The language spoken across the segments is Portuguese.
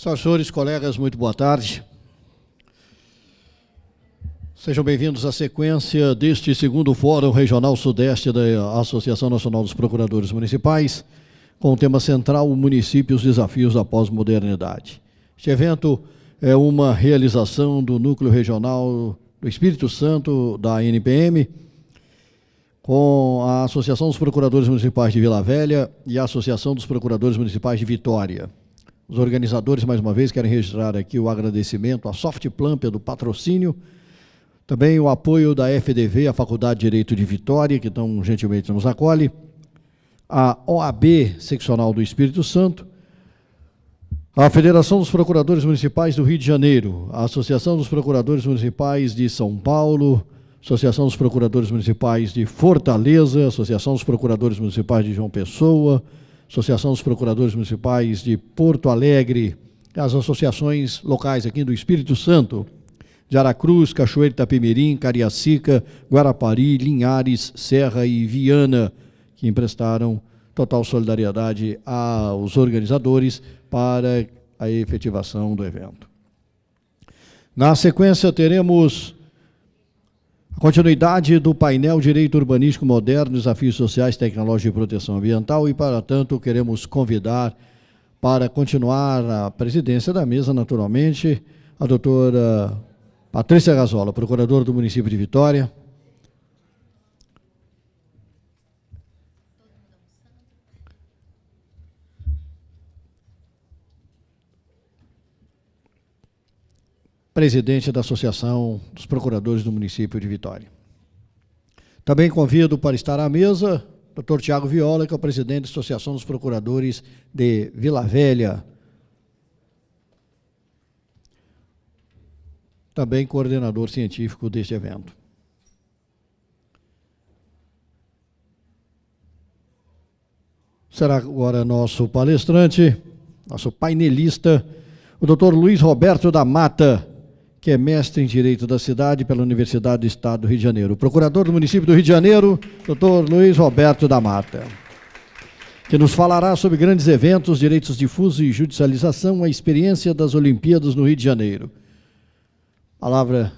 Senhores, colegas, muito boa tarde. Sejam bem-vindos à sequência deste segundo Fórum Regional Sudeste da Associação Nacional dos Procuradores Municipais, com o tema central, o município e os desafios da pós-modernidade. Este evento é uma realização do Núcleo Regional do Espírito Santo, da NPM, com a Associação dos Procuradores Municipais de Vila Velha e a Associação dos Procuradores Municipais de Vitória. Os organizadores, mais uma vez, querem registrar aqui o agradecimento à Softplan pelo patrocínio, também o apoio da FDV, a Faculdade de Direito de Vitória, que tão gentilmente nos acolhe, a OAB Seccional do Espírito Santo, a Federação dos Procuradores Municipais do Rio de Janeiro, a Associação dos Procuradores Municipais de São Paulo, Associação dos Procuradores Municipais de Fortaleza, Associação dos Procuradores Municipais de João Pessoa, Associação dos Procuradores Municipais de Porto Alegre, as associações locais aqui do Espírito Santo, de Aracruz, Cachoeiro, Itapemirim, Cariacica, Guarapari, Linhares, Serra e Viana, que emprestaram total solidariedade aos organizadores para a efetivação do evento. Na sequência, teremos a continuidade do painel Direito Urbanístico Moderno, Desafios Sociais, Tecnológia e Proteção Ambiental e, para tanto, queremos convidar para continuar a presidência da mesa, naturalmente, a doutora Patrícia Gazola, procuradora do município de Vitória. Presidente da Associação dos Procuradores do município de Vitória. Também convido para estar à mesa o Dr. Tiago Viola, que é o presidente da Associação dos Procuradores de Vila Velha. Também coordenador científico deste evento. Será agora nosso palestrante, nosso painelista, o Dr. Luiz Roberto da Mata, que é mestre em Direito da Cidade pela Universidade do Estado do Rio de Janeiro. O procurador do município do Rio de Janeiro, Dr. Luiz Roberto da Mata, que nos falará sobre grandes eventos, direitos difusos e judicialização, a experiência das Olimpíadas no Rio de Janeiro. Palavra.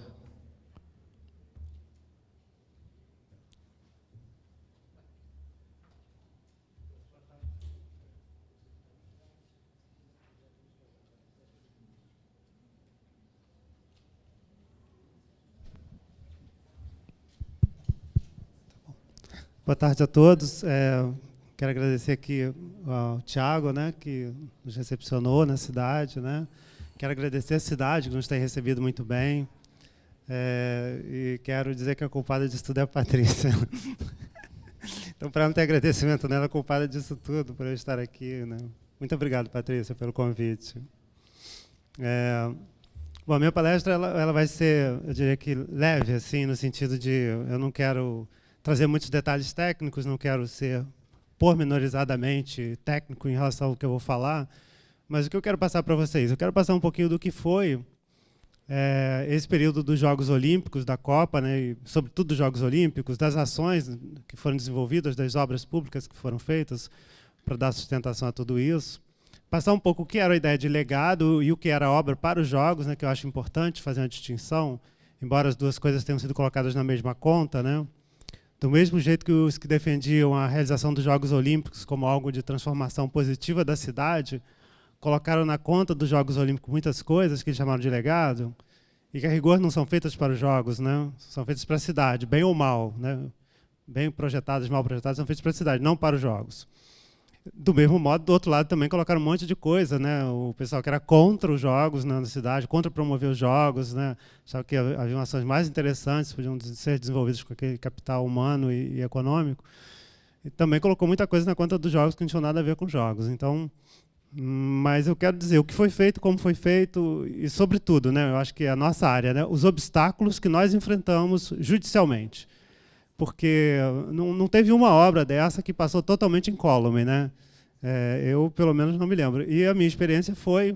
Boa tarde a todos. Quero agradecer aqui ao Tiago, né, que nos recepcionou na cidade, né. Quero agradecer a cidade, que nos tem recebido muito bem. E quero dizer que a culpada disso tudo é a Patrícia. Então, para não ter agradecimento nela, a culpada disso tudo, por eu estar aqui, né. Muito obrigado, Patrícia, pelo convite. Bom, a minha palestra ela vai ser, eu diria que leve, assim, no sentido de eu não quero trazer muitos detalhes técnicos, não quero ser pormenorizadamente técnico em relação ao que eu vou falar, mas o que eu quero passar para vocês? Eu quero passar um pouquinho do que foi esse período dos Jogos Olímpicos, da Copa, né, e sobretudo dos Jogos Olímpicos, das ações que foram desenvolvidas, das obras públicas que foram feitas para dar sustentação a tudo isso. Passar um pouco o que era a ideia de legado e o que era a obra para os Jogos, né, que eu acho importante fazer uma distinção, embora as duas coisas tenham sido colocadas na mesma conta, né. Do mesmo jeito que os que defendiam a realização dos Jogos Olímpicos como algo de transformação positiva da cidade, colocaram na conta dos Jogos Olímpicos muitas coisas que eles chamaram de legado, e que a rigor não são feitas para os Jogos, né? São feitas para a cidade, bem ou mal, né? Bem projetadas, mal projetadas, são feitas para a cidade, não para os Jogos. Do mesmo modo, do outro lado também colocaram um monte de coisa, né? O pessoal que era contra os jogos na cidade, contra promover os jogos, né? Achava que haviam ações mais interessantes, podiam ser desenvolvidas com aquele capital humano e econômico. E também colocou muita coisa na conta dos jogos que não tinham nada a ver com jogos. Então, Mas eu quero dizer o que foi feito, como foi feito e, sobretudo, né, eu acho que é a nossa área, né, os obstáculos que nós enfrentamos judicialmente. Porque não teve uma obra dessa que passou totalmente incólume, né? Eu, pelo menos, não me lembro. E a minha experiência foi,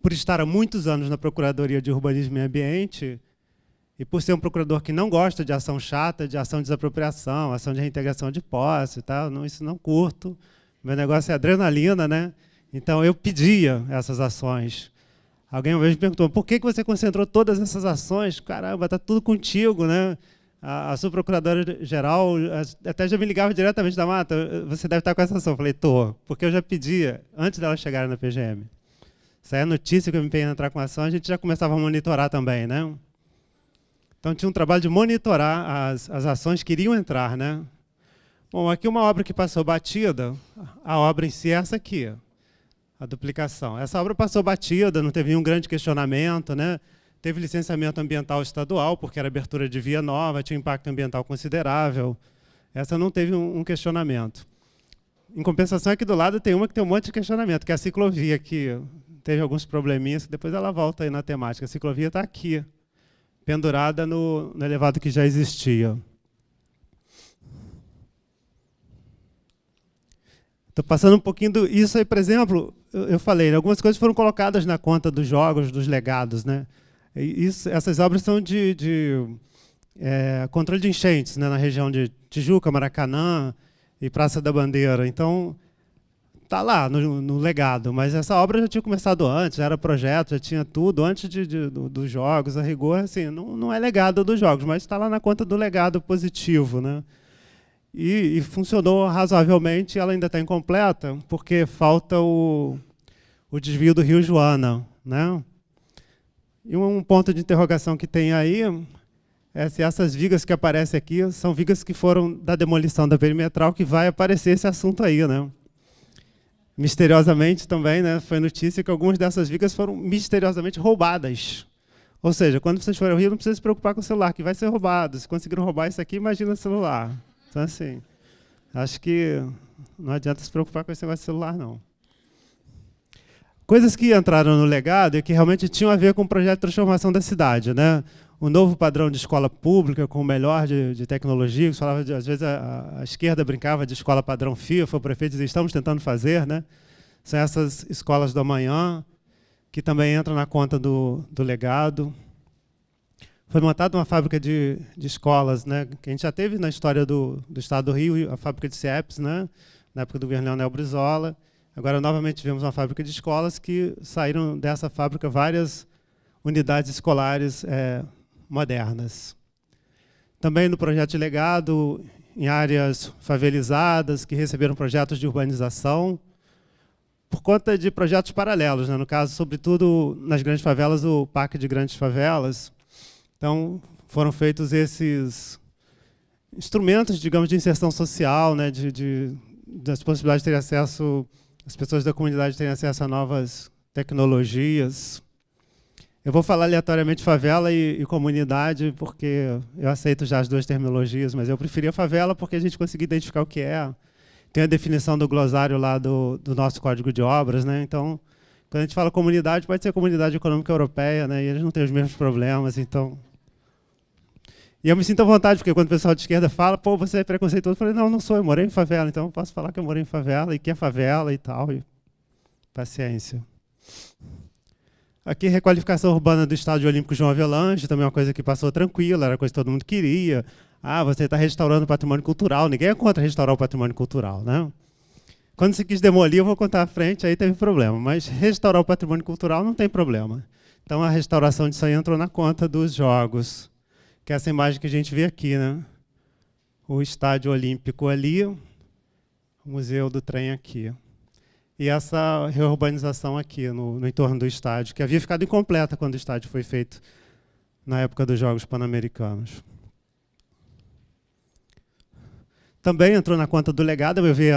por estar há muitos anos na Procuradoria de Urbanismo e Meio Ambiente, e por ser um procurador que não gosta de ação chata, de ação de desapropriação, ação de reintegração de posse, tá? Isso não curto. Meu negócio é adrenalina, né? Então, eu pedia essas ações. Alguém uma vez me perguntou, por que você concentrou todas essas ações? Caramba, está tudo contigo, né? A subprocuradora-geral até já me ligava diretamente da Mata, você deve estar com essa ação. Eu falei, estou, porque eu já pedia, antes dela chegar na PGM. Saía a notícia que eu me empenhei em entrar com a ação, a gente já começava a monitorar também, né? Então, tinha um trabalho de monitorar as ações que iriam entrar, né? Bom, aqui uma obra que passou batida, a obra em si é essa aqui, a duplicação. Essa obra passou batida, não teve nenhum grande questionamento, né? Teve licenciamento ambiental estadual, porque era abertura de via nova, tinha um impacto ambiental considerável. Essa não teve um questionamento. Em compensação, aqui do lado tem uma que tem um monte de questionamento, que é a ciclovia, que teve alguns probleminhas, que depois ela volta aí na temática. A ciclovia está aqui, pendurada no elevado que já existia. Estou passando um pouquinho isso aí, por exemplo, eu falei, algumas coisas foram colocadas na conta dos jogos, dos legados, né? Essas obras são de controle de enchentes, né, na região de Tijuca, Maracanã e Praça da Bandeira. Então, está lá no legado, mas essa obra já tinha começado antes, já era projeto, já tinha tudo, antes dos jogos, a rigor, assim, não é legado dos jogos, mas está lá na conta do legado positivo, né? E funcionou razoavelmente, ela ainda está incompleta, porque falta o desvio do Rio Joana, né? E um ponto de interrogação que tem aí é se essas vigas que aparecem aqui são vigas que foram da demolição da perimetral, que vai aparecer esse assunto aí, né? Misteriosamente também, né, foi notícia que algumas dessas vigas foram misteriosamente roubadas. Ou seja, quando vocês forem ao Rio, não precisa se preocupar com o celular, que vai ser roubado. Se conseguiram roubar isso aqui, imagina o celular. Então, assim, acho que não adianta se preocupar com esse negócio de celular, não. Coisas que entraram no legado e que realmente tinham a ver com o projeto de transformação da cidade, né? O novo padrão de escola pública, com o melhor de tecnologia, que falava às vezes a esquerda brincava de escola padrão FIFA, o prefeito dizia, estamos tentando fazer, né? São essas escolas do amanhã, que também entram na conta do legado. Foi montada uma fábrica de escolas, né? Que a gente já teve na história do Estado do Rio, a fábrica de CIEPS, né? Na época do governo Leonel Brizola. Agora, novamente, tivemos uma fábrica de escolas que saíram dessa fábrica várias unidades escolares modernas. Também no projeto de legado, em áreas favelizadas, que receberam projetos de urbanização, por conta de projetos paralelos, né? No caso, sobretudo, nas grandes favelas, o PAC de Grandes Favelas. Então, foram feitos esses instrumentos, digamos, de inserção social, né? Das possibilidades de ter acesso, as pessoas da comunidade terem acesso a novas tecnologias. Eu vou falar aleatoriamente favela e comunidade, porque eu aceito já as duas terminologias, mas eu preferia favela porque a gente conseguiu identificar o que é. Tem a definição do glossário lá do nosso Código de Obras, né? Então, quando a gente fala comunidade, pode ser Comunidade Econômica Europeia, né? E eles não têm os mesmos problemas, então... E eu me sinto à vontade, porque quando o pessoal de esquerda fala, pô, você é preconceituoso, eu falei, não sou, eu morei em favela, então eu posso falar que eu morei em favela e que é favela e tal, e paciência. Aqui, requalificação urbana do Estádio Olímpico João Avelange, também é uma coisa que passou tranquila, era coisa que todo mundo queria. Ah, você está restaurando o patrimônio cultural, ninguém é contra restaurar o patrimônio cultural, né? Quando se quis demolir, eu vou contar à frente, aí teve problema, mas restaurar o patrimônio cultural não tem problema. Então, a restauração disso aí entrou na conta dos jogos, que é essa imagem que a gente vê aqui, né? O Estádio Olímpico ali, o Museu do Trem aqui. E essa reurbanização aqui, no entorno do estádio, que havia ficado incompleta quando o estádio foi feito na época dos Jogos Pan-Americanos. Também entrou na conta do legado, eu vi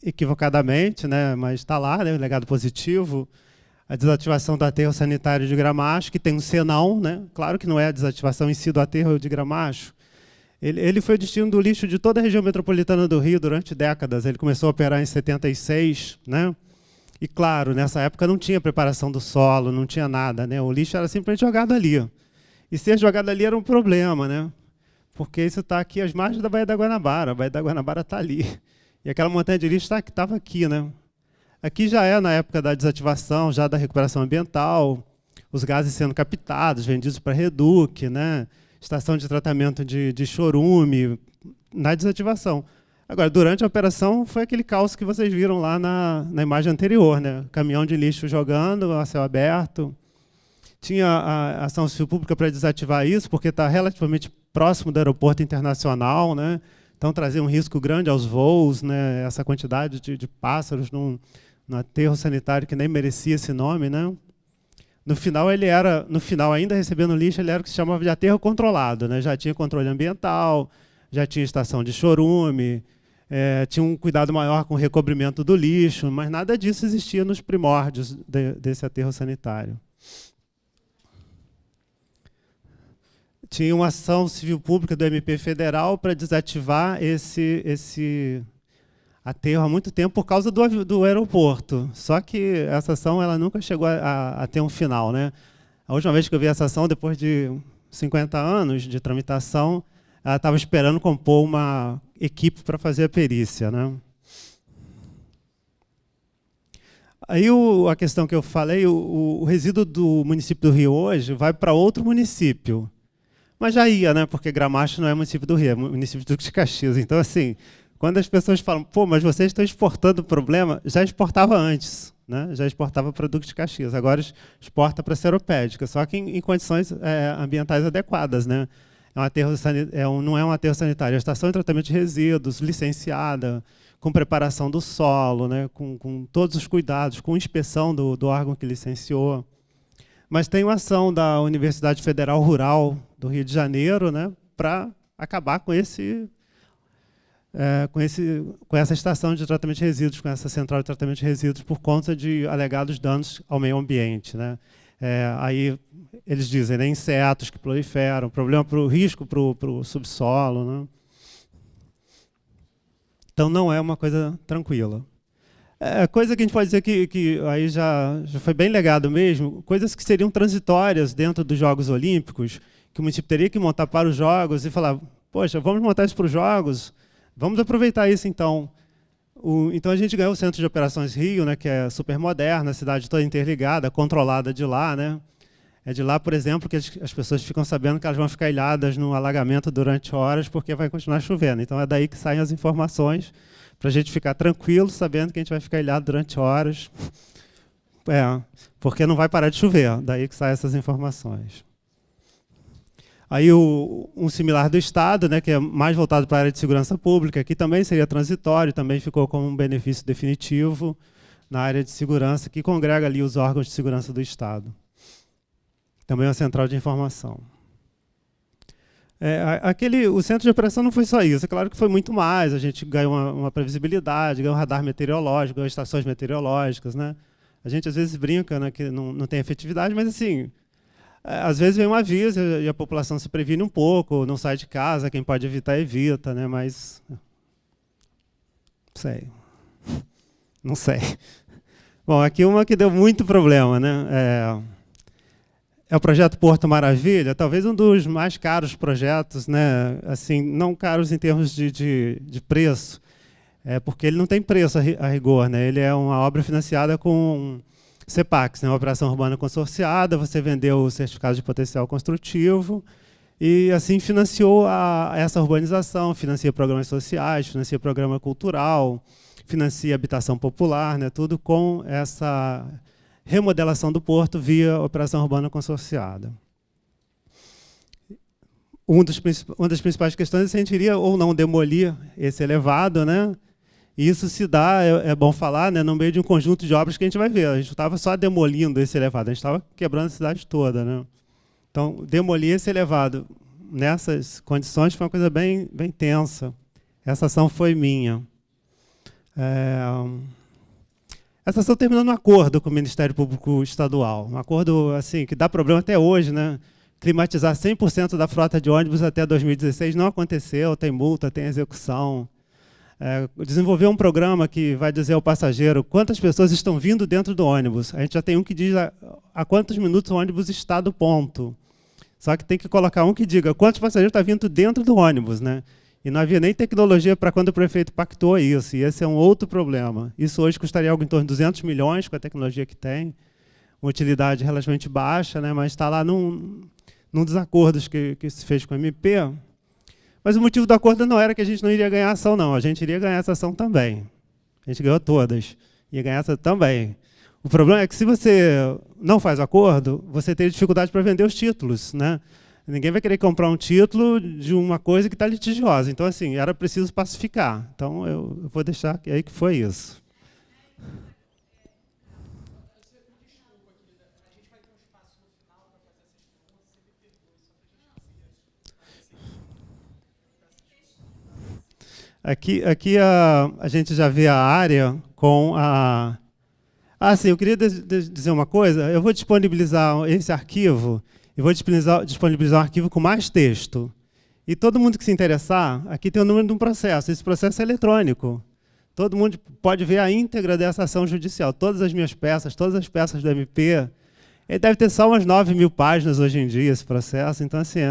equivocadamente, né? Mas está lá, né? O legado positivo. A desativação do aterro sanitário de Gramacho, que tem um senão, né? Claro que não é a desativação em si do aterro de Gramacho. Ele foi o destino do lixo de toda a região metropolitana do Rio durante décadas. Ele começou a operar em 76, né? E, claro, nessa época não tinha preparação do solo, não tinha nada, né? O lixo era simplesmente jogado ali. E ser jogado ali era um problema, né? Porque isso está aqui às margens da Baía da Guanabara. A Baía da Guanabara está ali. E aquela montanha de lixo estava aqui, né? Aqui já é na época da desativação, já da recuperação ambiental, os gases sendo captados, vendidos para reduque, né? Estação de tratamento de chorume, na desativação. Agora, durante a operação, foi aquele caos que vocês viram lá na imagem anterior, né? Caminhão de lixo jogando a céu aberto. Tinha a ação civil pública para desativar isso, porque está relativamente próximo do aeroporto internacional, né? Então trazia um risco grande aos voos, né? Essa quantidade de pássaros num aterro sanitário que nem merecia esse nome, né? No final, ainda recebendo lixo, ele era o que se chamava de aterro controlado, né? Já tinha controle ambiental, já tinha estação de chorume, tinha um cuidado maior com o recobrimento do lixo, mas nada disso existia nos primórdios desse aterro sanitário. Tinha uma ação civil pública do MP Federal para desativar esse aterro há muito tempo por causa do aeroporto. Só que essa ação ela nunca chegou a ter um final, né? A última vez que eu vi essa ação, depois de 50 anos de tramitação, ela estava esperando compor uma equipe para fazer a perícia, né? Aí a questão que eu falei, o resíduo do município do Rio hoje vai para outro município. Mas já ia, né? Porque Gramacho não é município do Rio, é município de Duque de Caxias. Então, assim, quando as pessoas falam, pô, mas vocês estão exportando o problema, já exportava antes, né? Já exportava para Duque de Caxias, agora exporta para Seropédica, só que em condições ambientais adequadas, né? Não é um aterro sanitário, é a estação de tratamento de resíduos, licenciada, com preparação do solo, né? Com todos os cuidados, com inspeção do órgão que licenciou. Mas tem uma ação da Universidade Federal Rural do Rio de Janeiro, né? Para acabar com essa estação de tratamento de resíduos, com essa central de tratamento de resíduos, por conta de alegados danos ao meio ambiente, né? Aí eles dizem, né, insetos que proliferam, risco para o subsolo, né? Então não é uma coisa tranquila. Coisa que a gente pode dizer que aí já foi bem legado mesmo, coisas que seriam transitórias dentro dos Jogos Olímpicos, que o município teria que montar para os Jogos e falar, poxa, vamos montar isso para os Jogos, vamos aproveitar isso então. Então a gente ganhou o Centro de Operações Rio, né, que é super moderno, a cidade toda interligada, controlada de lá, né? É de lá, por exemplo, que as pessoas ficam sabendo que elas vão ficar ilhadas no alagamento durante horas porque vai continuar chovendo. Então é daí que saem as informações para a gente ficar tranquilo, sabendo que a gente vai ficar ilhado durante horas. Porque não vai parar de chover, daí que saem essas informações. Aí um similar do Estado, né, que é mais voltado para a área de segurança pública, que também seria transitório, também ficou como um benefício definitivo na área de segurança, que congrega ali os órgãos de segurança do Estado. Também uma central de informação. O centro de operação não foi só isso, é claro que foi muito mais, a gente ganhou uma previsibilidade, ganhou um radar meteorológico, ganhou estações meteorológicas, né? A gente às vezes brinca, né, que não tem efetividade, mas assim, às vezes vem um aviso e a população se previne um pouco, não sai de casa, quem pode evitar, evita, né? Mas não sei. Bom, aqui uma que deu muito problema, né? É o projeto Porto Maravilha, talvez um dos mais caros projetos, né? Assim, não caros em termos de preço, porque ele não tem preço a rigor, né? Ele é uma obra financiada com CEPAX, né? Uma operação urbana consorciada, você vendeu o certificado de potencial construtivo e assim financiou essa urbanização, financia programas sociais, financia programa cultural, financia habitação popular, né? Tudo com essa remodelação do porto via operação urbana consorciada. Uma das principais questões é se a gente iria ou não demolir esse elevado, né? E isso se dá, é bom falar, né, no meio de um conjunto de obras que a gente vai ver. A gente não estava só demolindo esse elevado, a gente estava quebrando a cidade toda, né? Então, demolir esse elevado nessas condições foi uma coisa bem tensa. Essa ação foi minha. Essa ação terminou num acordo com o Ministério Público Estadual, um acordo assim, que dá problema até hoje, né? Climatizar 100% da frota de ônibus até 2016 não aconteceu, tem multa, tem execução. desenvolver um programa que vai dizer ao passageiro quantas pessoas estão vindo dentro do ônibus. A gente já tem um que diz a quantos minutos o ônibus está do ponto. Só que tem que colocar um que diga quantos passageiros estão vindo dentro do ônibus, né? E não havia nem tecnologia para quando o prefeito pactou isso. E esse é um outro problema. Isso hoje custaria algo em torno de 200 milhões com a tecnologia que tem. Uma utilidade relativamente baixa, né? Mas está lá num desacordo que se fez com a MP. Mas o motivo do acordo não era que a gente não iria ganhar ação, não. A gente iria ganhar essa ação também. A gente ganhou todas. Ia ganhar essa também. O problema é que se você não faz acordo, você tem dificuldade para vender os títulos, né? Ninguém vai querer comprar um título de uma coisa que está litigiosa. Então, assim, era preciso pacificar. Então, eu vou deixar aí que foi isso. Aqui a gente já vê a área com a... sim, eu queria dizer uma coisa. Eu vou disponibilizar esse arquivo e vou disponibilizar um arquivo com mais texto. E todo mundo que se interessar, aqui tem o número de um processo. Esse processo é eletrônico. Todo mundo pode ver a íntegra dessa ação judicial. Todas as minhas peças, todas as peças do MP. Ele deve ter só umas 9.000 páginas hoje em dia, esse processo. Então, assim,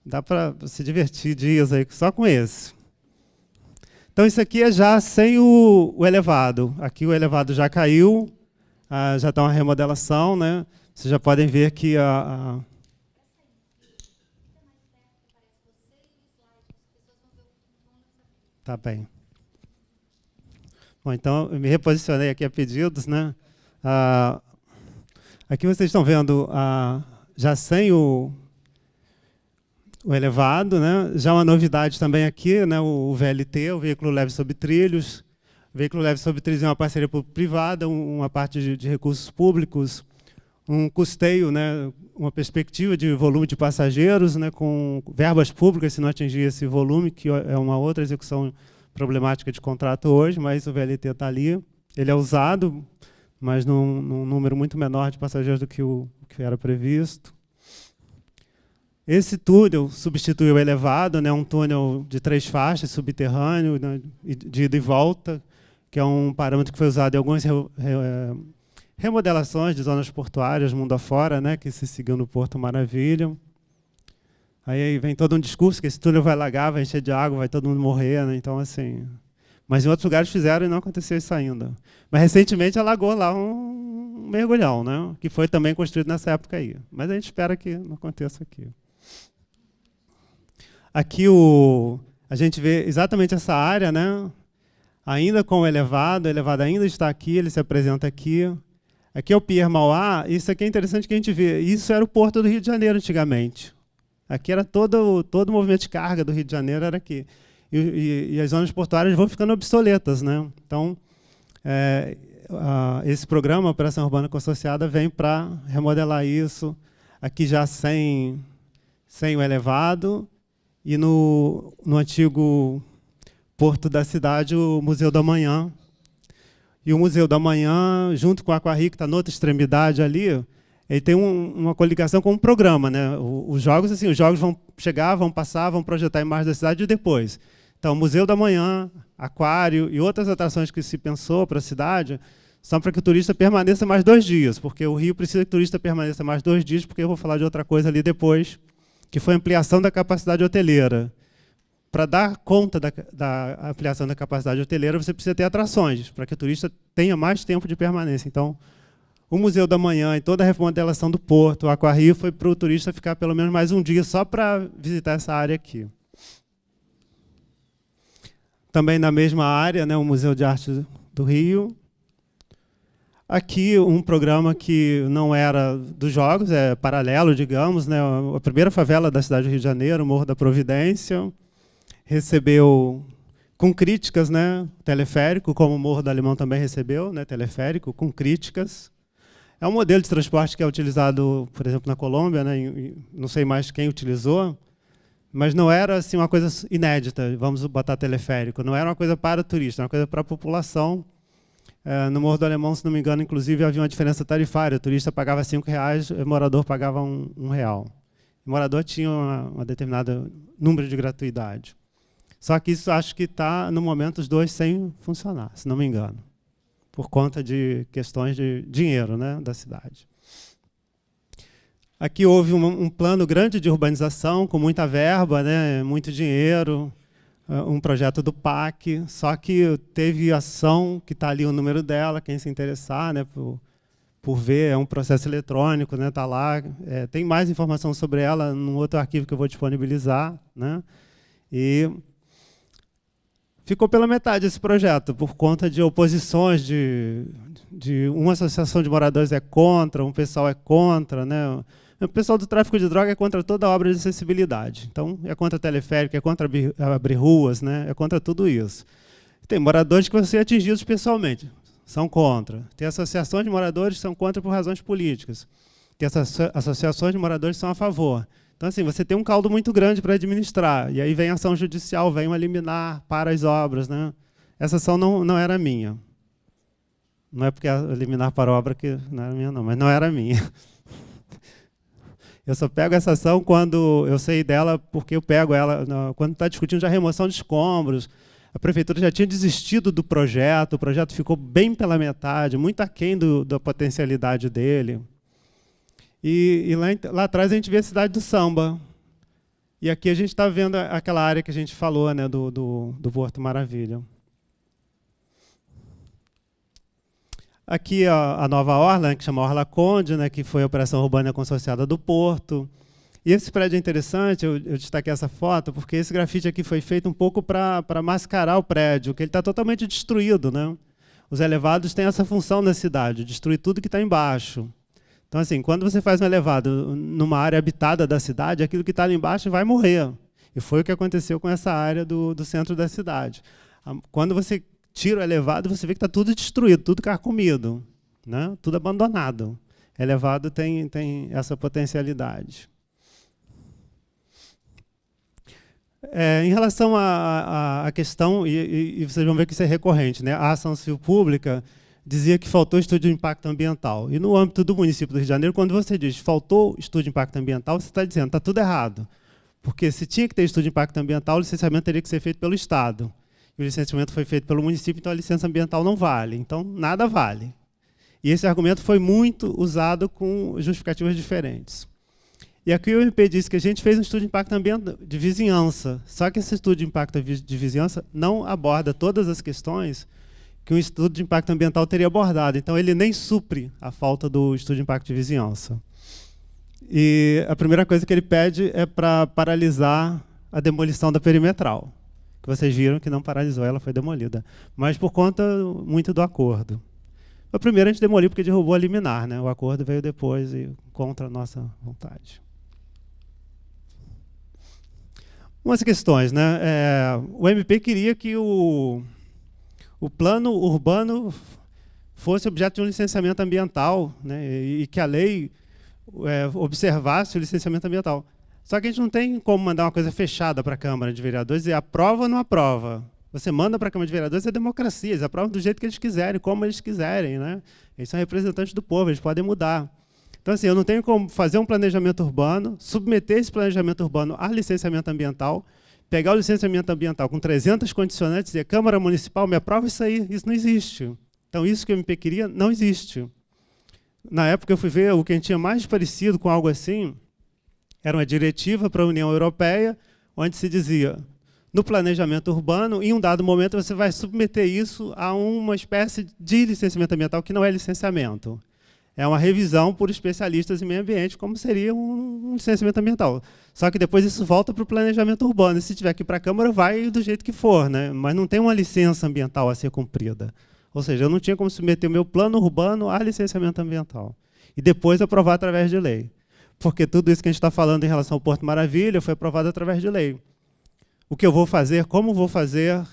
dá para se divertir dias aí só com esse. Então, isso aqui é já sem o elevado. Aqui o elevado já caiu, já está uma remodelação, né? Vocês já podem ver que Tá bem. Bom, então, eu me reposicionei aqui a pedidos, né? Aqui vocês estão vendo já sem o elevado, né? Já uma novidade também aqui, né? O VLT, o Veículo Leve Sob Trilhos. O Veículo Leve Sob Trilhos é uma parceria privada, uma parte de recursos públicos, um custeio, né? Uma perspectiva de volume de passageiros, né? Com verbas públicas, se não atingir esse volume, que é uma outra execução problemática de contrato hoje, mas o VLT está ali. Ele é usado, mas num número muito menor de passageiros do que o que era previsto. Esse túnel substitui o elevado, né, um túnel de 3 faixas, subterrâneo, né, de ida e volta, que é um parâmetro que foi usado em algumas remodelações de zonas portuárias mundo afora, né, que se seguiu no Porto Maravilha. Aí vem todo um discurso que esse túnel vai alagar, vai encher de água, vai todo mundo morrer, né, então assim... Mas em outros lugares fizeram e não aconteceu isso ainda. Mas recentemente alagou lá um mergulhão, né, que foi também construído nessa época aí. Mas a gente espera que não aconteça aqui. Aqui a gente vê exatamente essa área, né? Ainda com o elevado ainda está aqui, ele se apresenta aqui. Aqui é o Pier Mauá, isso aqui é interessante que a gente vê. Isso era o Porto do Rio de Janeiro antigamente. Aqui era todo o movimento de carga do Rio de Janeiro, era aqui. E as zonas portuárias vão ficando obsoletas, né? Então, esse programa, Operação Urbana Consorciada, vem para remodelar isso. Aqui já sem o elevado. E no antigo porto da cidade, o Museu da Manhã. E o Museu da Manhã, junto com a Aquarri, que está na outra extremidade ali, ele tem uma coligação com um programa, né? Os jogos vão chegar, vão passar, vão projetar imagens da cidade e depois. Então, o Museu da Manhã, Aquário e outras atrações que se pensou para a cidade são para que o turista permaneça mais 2 dias, porque o Rio precisa que o turista permaneça mais 2 dias, porque eu vou falar de outra coisa ali depois, que foi a ampliação da capacidade hoteleira. Para dar conta da ampliação da capacidade hoteleira, você precisa ter atrações, para que o turista tenha mais tempo de permanência. Então, o Museu da Manhã e toda a remodelação do Porto, o Aquarrio, foi para o turista ficar pelo menos mais 1 dia só para visitar essa área aqui. Também na mesma área, né, o Museu de Arte do Rio. Aqui um programa que não era dos jogos, é paralelo, digamos, né? A primeira favela da cidade do Rio de Janeiro, o Morro da Providência, recebeu com críticas, né? Teleférico, como o Morro do Alemão também recebeu, né? Teleférico, com críticas. É um modelo de transporte que é utilizado, por exemplo, na Colômbia, né? Não sei mais quem utilizou, mas não era assim uma coisa inédita, vamos botar teleférico, não era uma coisa para o turista, era uma coisa para a população. No Morro do Alemão, se não me engano, inclusive, havia uma diferença tarifária. O turista pagava R$5, o morador pagava R$1. O morador tinha uma determinada número de gratuidade. Só que isso acho que está, no momento, os dois sem funcionar, se não me engano, por conta de questões de dinheiro, né, da cidade. Aqui houve um plano grande de urbanização, com muita verba, né, muito dinheiro, um projeto do PAC, só que teve ação, que está ali o número dela, quem se interessar, né, por ver, é um processo eletrônico, né, está lá. Tem mais informação sobre ela num outro arquivo que eu vou disponibilizar, né, e ficou pela metade esse projeto, por conta de oposições de uma associação de moradores é contra, um pessoal é contra, né. O pessoal do tráfico de droga é contra toda a obra de acessibilidade. Então, é contra teleférico, é contra abrir ruas, né? É contra tudo isso. Tem moradores que vão ser atingidos pessoalmente, são contra. Tem associações de moradores que são contra por razões políticas. Tem associações de moradores que são a favor. Então, assim, você tem um caldo muito grande para administrar. E aí vem a ação judicial, vem uma liminar para as obras, né? Essa ação não era minha. Não é porque a liminar para a obra que não era minha, não, mas não era minha. Eu só pego essa ação quando eu sei dela, porque eu pego ela quando está discutindo já remoção de escombros. A prefeitura já tinha desistido do projeto, o projeto ficou bem pela metade, muito aquém da potencialidade dele. E lá atrás a gente vê a cidade do samba. E aqui a gente está vendo aquela área que a gente falou, né, do Porto Maravilha. Aqui a nova Orla, né, que chama Orla Conde, né, que foi a operação urbana consorciada do Porto. E esse prédio é interessante, eu destaquei essa foto, porque esse grafite aqui foi feito um pouco para mascarar o prédio, que ele está totalmente destruído, né? Os elevados têm essa função na cidade, destruir tudo que está embaixo. Então, assim, quando você faz um elevado numa área habitada da cidade, aquilo que está ali embaixo vai morrer. E foi o que aconteceu com essa área do centro da cidade. Quando você tira o elevado, você vê que está tudo destruído, tudo carcomido, né? Tudo abandonado. Elevado tem essa potencialidade. Em relação à questão, e vocês vão ver que isso é recorrente, né? A ação civil pública dizia que faltou estudo de impacto ambiental. E no âmbito do município do Rio de Janeiro, quando você diz faltou estudo de impacto ambiental, você está dizendo está tudo errado. Porque se tinha que ter estudo de impacto ambiental, o licenciamento teria que ser feito pelo Estado. E o licenciamento foi feito pelo município, então a licença ambiental não vale. Então, nada vale. E esse argumento foi muito usado com justificativas diferentes. E aqui o MP disse que a gente fez um estudo de impacto ambiental de vizinhança, só que esse estudo de impacto de vizinhança não aborda todas as questões que um estudo de impacto ambiental teria abordado. Então, ele nem supre a falta do estudo de impacto de vizinhança. E a primeira coisa que ele pede é para paralisar a demolição da perimetral. Que vocês viram que não paralisou, ela foi demolida. Mas por conta muito do acordo. O primeiro a gente demoliu porque derrubou a liminar, né? O acordo veio depois e contra a nossa vontade. Umas questões, né? O MP queria que o plano urbano fosse objeto de um licenciamento ambiental, né? E que a lei observasse o licenciamento ambiental. Só que a gente não tem como mandar uma coisa fechada para a Câmara de Vereadores e aprova ou não aprova. Você manda para a Câmara de Vereadores, é democracia, eles aprovam do jeito que eles quiserem, como eles quiserem, né? Eles são representantes do povo, eles podem mudar. Então, assim, eu não tenho como fazer um planejamento urbano, submeter esse planejamento urbano a licenciamento ambiental, pegar o licenciamento ambiental com 300 condicionantes e dizer, Câmara Municipal, me aprova isso aí. Isso não existe. Então, isso que o MP queria, não existe. Na época, eu fui ver o que a gente tinha mais parecido com algo assim, era uma diretiva para a União Europeia, onde se dizia, no planejamento urbano, em um dado momento, você vai submeter isso a uma espécie de licenciamento ambiental, que não é licenciamento. É uma revisão por especialistas em meio ambiente, como seria um licenciamento ambiental. Só que depois isso volta para o planejamento urbano. E se tiver que ir para a Câmara, vai do jeito que for, né? Mas não tem uma licença ambiental a ser cumprida. Ou seja, eu não tinha como submeter o meu plano urbano a licenciamento ambiental. E depois aprovar através de lei. Porque tudo isso que a gente está falando em relação ao Porto Maravilha foi aprovado através de lei. O que eu vou fazer, como vou fazer,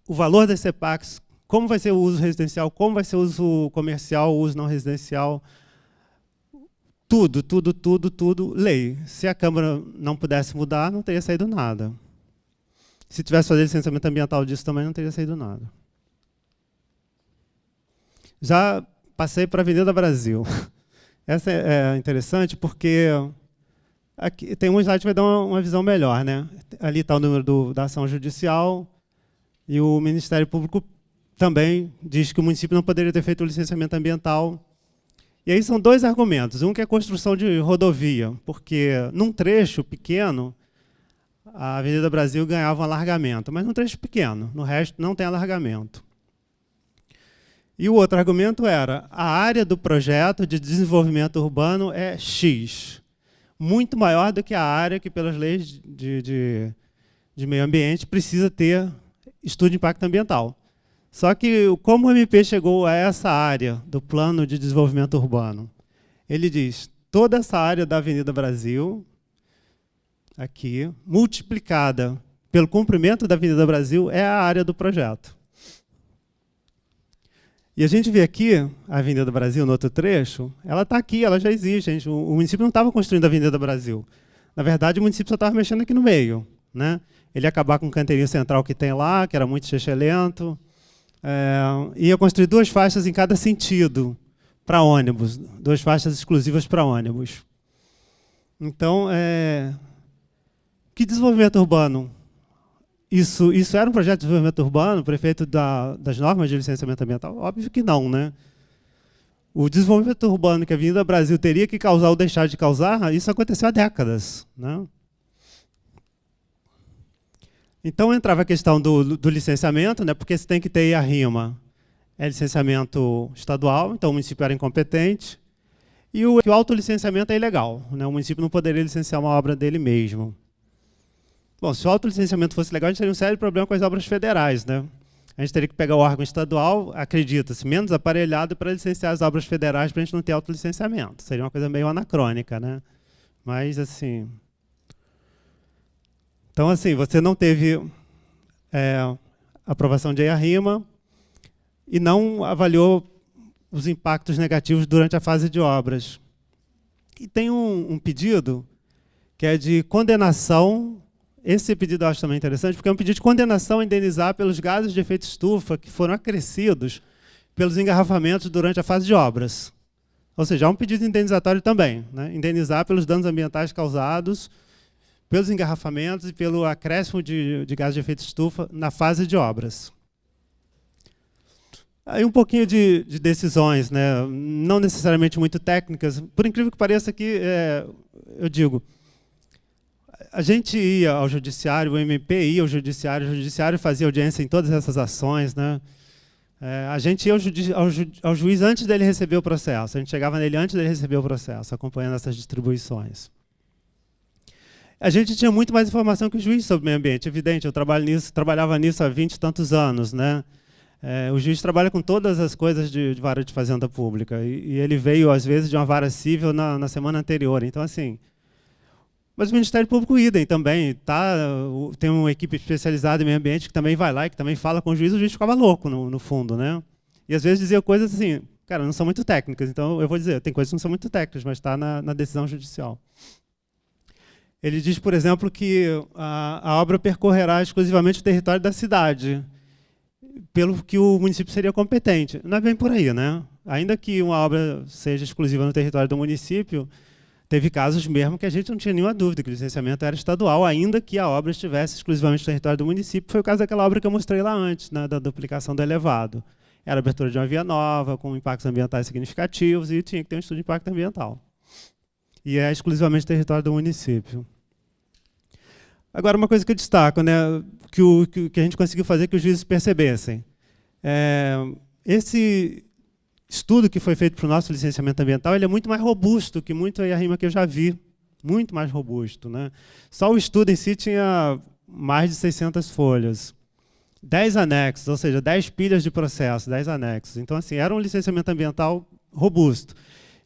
o valor das CEPACs, como vai ser o uso residencial, como vai ser o uso comercial, o uso não residencial, tudo, lei. Se a Câmara não pudesse mudar, não teria saído nada. Se tivesse fazer licenciamento ambiental disso também, não teria saído nada. Já passei para a Avenida Brasil. Essa é interessante porque Aqui tem um slide que vai dar uma visão melhor, né? Ali está o número da ação judicial, e o Ministério Público também diz que o município não poderia ter feito o licenciamento ambiental. E aí são dois argumentos. Um que é a construção de rodovia, porque num trecho pequeno, a Avenida Brasil ganhava um alargamento, mas num trecho pequeno, no resto não tem alargamento. E o outro argumento era, a área do projeto de desenvolvimento urbano é X, muito maior do que a área que, pelas leis de meio ambiente, precisa ter estudo de impacto ambiental. Só que, como o MP chegou a essa área do plano de desenvolvimento urbano, ele diz, toda essa área da Avenida Brasil, aqui, multiplicada pelo comprimento da Avenida Brasil, é a área do projeto. E a gente vê aqui a Avenida Brasil, no outro trecho, ela está aqui, ela já existe. O município não estava construindo a Avenida Brasil. Na verdade, o município só estava mexendo aqui no meio, né? Ele ia acabar com o canteirinho central que tem lá, que era muito xexelento. Ia construir 2 faixas em cada sentido para ônibus, 2 faixas exclusivas para ônibus. Então, que desenvolvimento urbano? Isso era um projeto de desenvolvimento urbano, prefeito das normas de licenciamento ambiental? Óbvio que não, né? O desenvolvimento urbano que a Avenida Brasil teria que causar ou deixar de causar, isso aconteceu há décadas, né? Então entrava a questão do licenciamento, né? Porque você tem que ter a rima. É licenciamento estadual, então o município era incompetente. E o autolicenciamento é ilegal, né? O município não poderia licenciar uma obra dele mesmo. Bom, se o autolicenciamento fosse legal, a gente teria um sério problema com as obras federais, né? A gente teria que pegar o órgão estadual, acredita-se, menos aparelhado para licenciar as obras federais para a gente não ter autolicenciamento. Seria uma coisa meio anacrônica, né? Mas, assim... Então, assim, você não teve aprovação de EIA-RIMA e não avaliou os impactos negativos durante a fase de obras. E tem um pedido que é de condenação. Esse pedido eu acho também interessante, porque é um pedido de condenação a indenizar pelos gases de efeito estufa que foram acrescidos pelos engarrafamentos durante a fase de obras. Ou seja, há um pedido indenizatório também, né? Indenizar pelos danos ambientais causados pelos engarrafamentos e pelo acréscimo de gases de efeito estufa na fase de obras. Aí um pouquinho de decisões, né? Não necessariamente muito técnicas. Por incrível que pareça, aqui, eu digo, a gente ia ao judiciário, o MP ia ao judiciário, o judiciário fazia audiência em todas essas ações, né? A gente ia ao juiz antes dele receber o processo, a gente chegava nele antes dele receber o processo, acompanhando essas distribuições. A gente tinha muito mais informação que o juiz sobre o meio ambiente, evidente, eu trabalhava nisso há 20 e tantos anos, né? O juiz trabalha com todas as coisas de vara de fazenda pública, e ele veio, às vezes, de uma vara civil na semana anterior. Então, assim... Mas o Ministério Público idem também, tá? Tem uma equipe especializada em meio ambiente que também vai lá e que também fala com o juiz ficava louco, no fundo, né? E, às vezes, dizia coisas assim, cara, não são muito técnicas, então eu vou dizer, tem coisas que não são muito técnicas, mas está na decisão judicial. Ele diz, por exemplo, que a obra percorrerá exclusivamente o território da cidade, pelo que o município seria competente. Não é bem por aí, né? Ainda que uma obra seja exclusiva no território do município, teve casos mesmo que a gente não tinha nenhuma dúvida que o licenciamento era estadual, ainda que a obra estivesse exclusivamente no território do município. Foi o caso daquela obra que eu mostrei lá antes, né, da duplicação do elevado. Era a abertura de uma via nova, com impactos ambientais significativos, e tinha que ter um estudo de impacto ambiental. E é exclusivamente território do município. Agora, uma coisa que eu destaco, né, que a gente conseguiu fazer que os juízes percebessem. Esse estudo que foi feito para o nosso licenciamento ambiental, ele é muito mais robusto que muito EIA-RIMA que eu já vi. Muito mais robusto, né? Só o estudo em si tinha mais de 600 folhas. 10 anexos, ou seja, 10 pilhas de processo, 10 anexos. Então, assim, era um licenciamento ambiental robusto.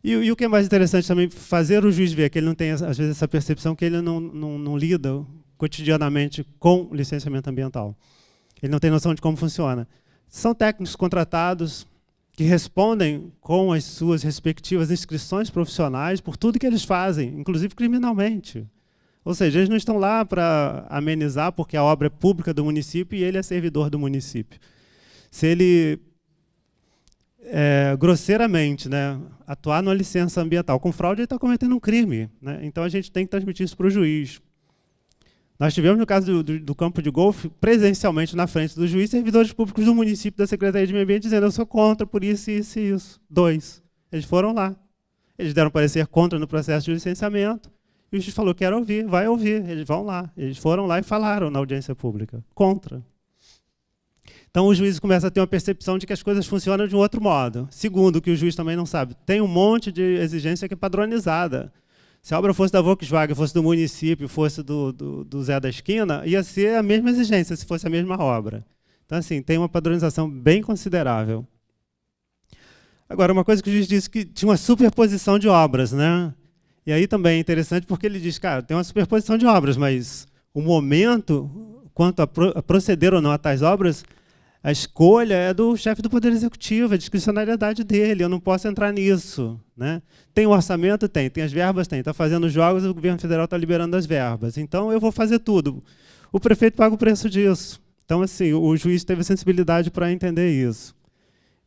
E o que é mais interessante também, fazer o juiz ver que ele não tem, às vezes, essa percepção que ele não lida cotidianamente com licenciamento ambiental. Ele não tem noção de como funciona. São técnicos contratados que respondem com as suas respectivas inscrições profissionais por tudo que eles fazem, inclusive criminalmente. Ou seja, eles não estão lá para amenizar porque a obra é pública do município e ele é servidor do município. Se ele grosseiramente, né, atuar numa licença ambiental com fraude, ele está cometendo um crime, né? Então a gente tem que transmitir isso para o juiz. Nós tivemos, no caso do campo de golfe, presencialmente na frente do juiz, servidores públicos do município, da Secretaria de Meio Ambiente, dizendo: eu sou contra por isso, isso e isso. 2. Eles foram lá. Eles deram parecer contra no processo de licenciamento, e o juiz falou: quero ouvir, vai ouvir. Eles vão lá. Eles foram lá e falaram na audiência pública, contra. Então o juiz começa a ter uma percepção de que as coisas funcionam de um outro modo. Segundo, que o juiz também não sabe, tem um monte de exigência que é padronizada. Se a obra fosse da Volkswagen, fosse do município, fosse do Zé da Esquina, ia ser a mesma exigência se fosse a mesma obra. Então, assim, tem uma padronização bem considerável. Agora, uma coisa que o juiz disse, que tinha uma superposição de obras, né? E aí também é interessante porque ele diz: cara, tem uma superposição de obras, mas o momento, quanto a proceder ou não a tais obras, a escolha é do chefe do Poder Executivo, a discricionariedade dele, eu não posso entrar nisso, né? Tem o orçamento? Tem as verbas? Tem. Está fazendo jogos, o governo federal está liberando as verbas. Então, eu vou fazer tudo. O prefeito paga o preço disso. Então, assim, o juiz teve sensibilidade para entender isso.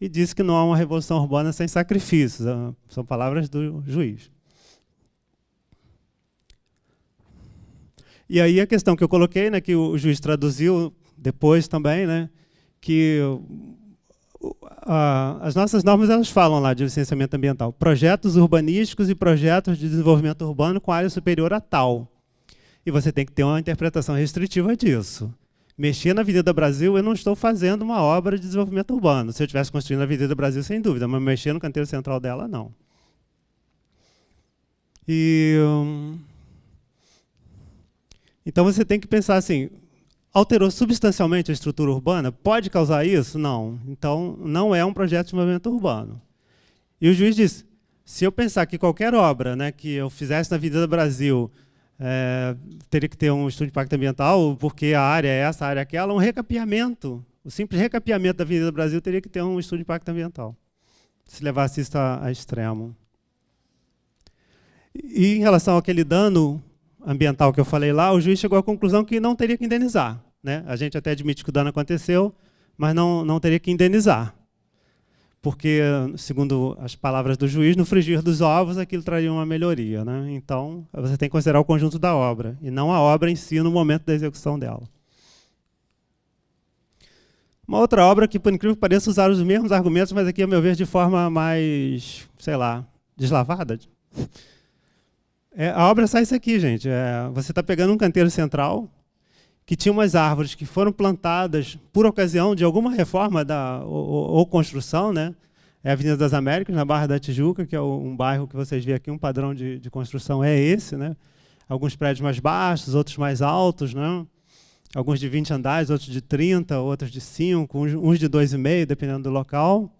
E disse que não há uma revolução urbana sem sacrifícios. São palavras do juiz. E aí a questão que eu coloquei, né, que o juiz traduziu depois também, né, que as nossas normas, elas falam lá de licenciamento ambiental: projetos urbanísticos e projetos de desenvolvimento urbano com área superior a tal. E você tem que ter uma interpretação restritiva disso. Mexer na Avenida Brasil, eu não estou fazendo uma obra de desenvolvimento urbano. Se eu estivesse construindo a Avenida Brasil, sem dúvida, mas mexer no canteiro central dela, não. Então você tem que pensar assim: alterou substancialmente a estrutura urbana? Pode causar isso? Não. Então, não é um projeto de desenvolvimento urbano. E o juiz disse: se eu pensar que qualquer obra, né, que eu fizesse na Avenida Brasil teria que ter um estudo de impacto ambiental, porque a área é essa, a área é aquela, um recapeamento. O simples recapeamento da Avenida Brasil teria que ter um estudo de impacto ambiental, se levasse isso a extremo. E em relação àquele dano ambiental que eu falei lá, o juiz chegou à conclusão que não teria que indenizar, né? A gente até admite que o dano aconteceu, mas não teria que indenizar. Porque, segundo as palavras do juiz, no frigir dos ovos, aquilo traria uma melhoria, né? Então, você tem que considerar o conjunto da obra, e não a obra em si no momento da execução dela. Uma outra obra que, por incrível que pareça, usaram os mesmos argumentos, mas aqui, a meu ver, de forma mais, sei lá, deslavada. A obra sai isso aqui, gente. Você está pegando um canteiro central que tinha umas árvores que foram plantadas por ocasião de alguma reforma ou construção, né? É a Avenida das Américas, na Barra da Tijuca, que é um bairro que vocês veem aqui, um padrão de construção é esse, né? Alguns prédios mais baixos, outros mais altos, né? Alguns de 20 andares, outros de 30, outros de 5, uns de 2,5, dependendo do local.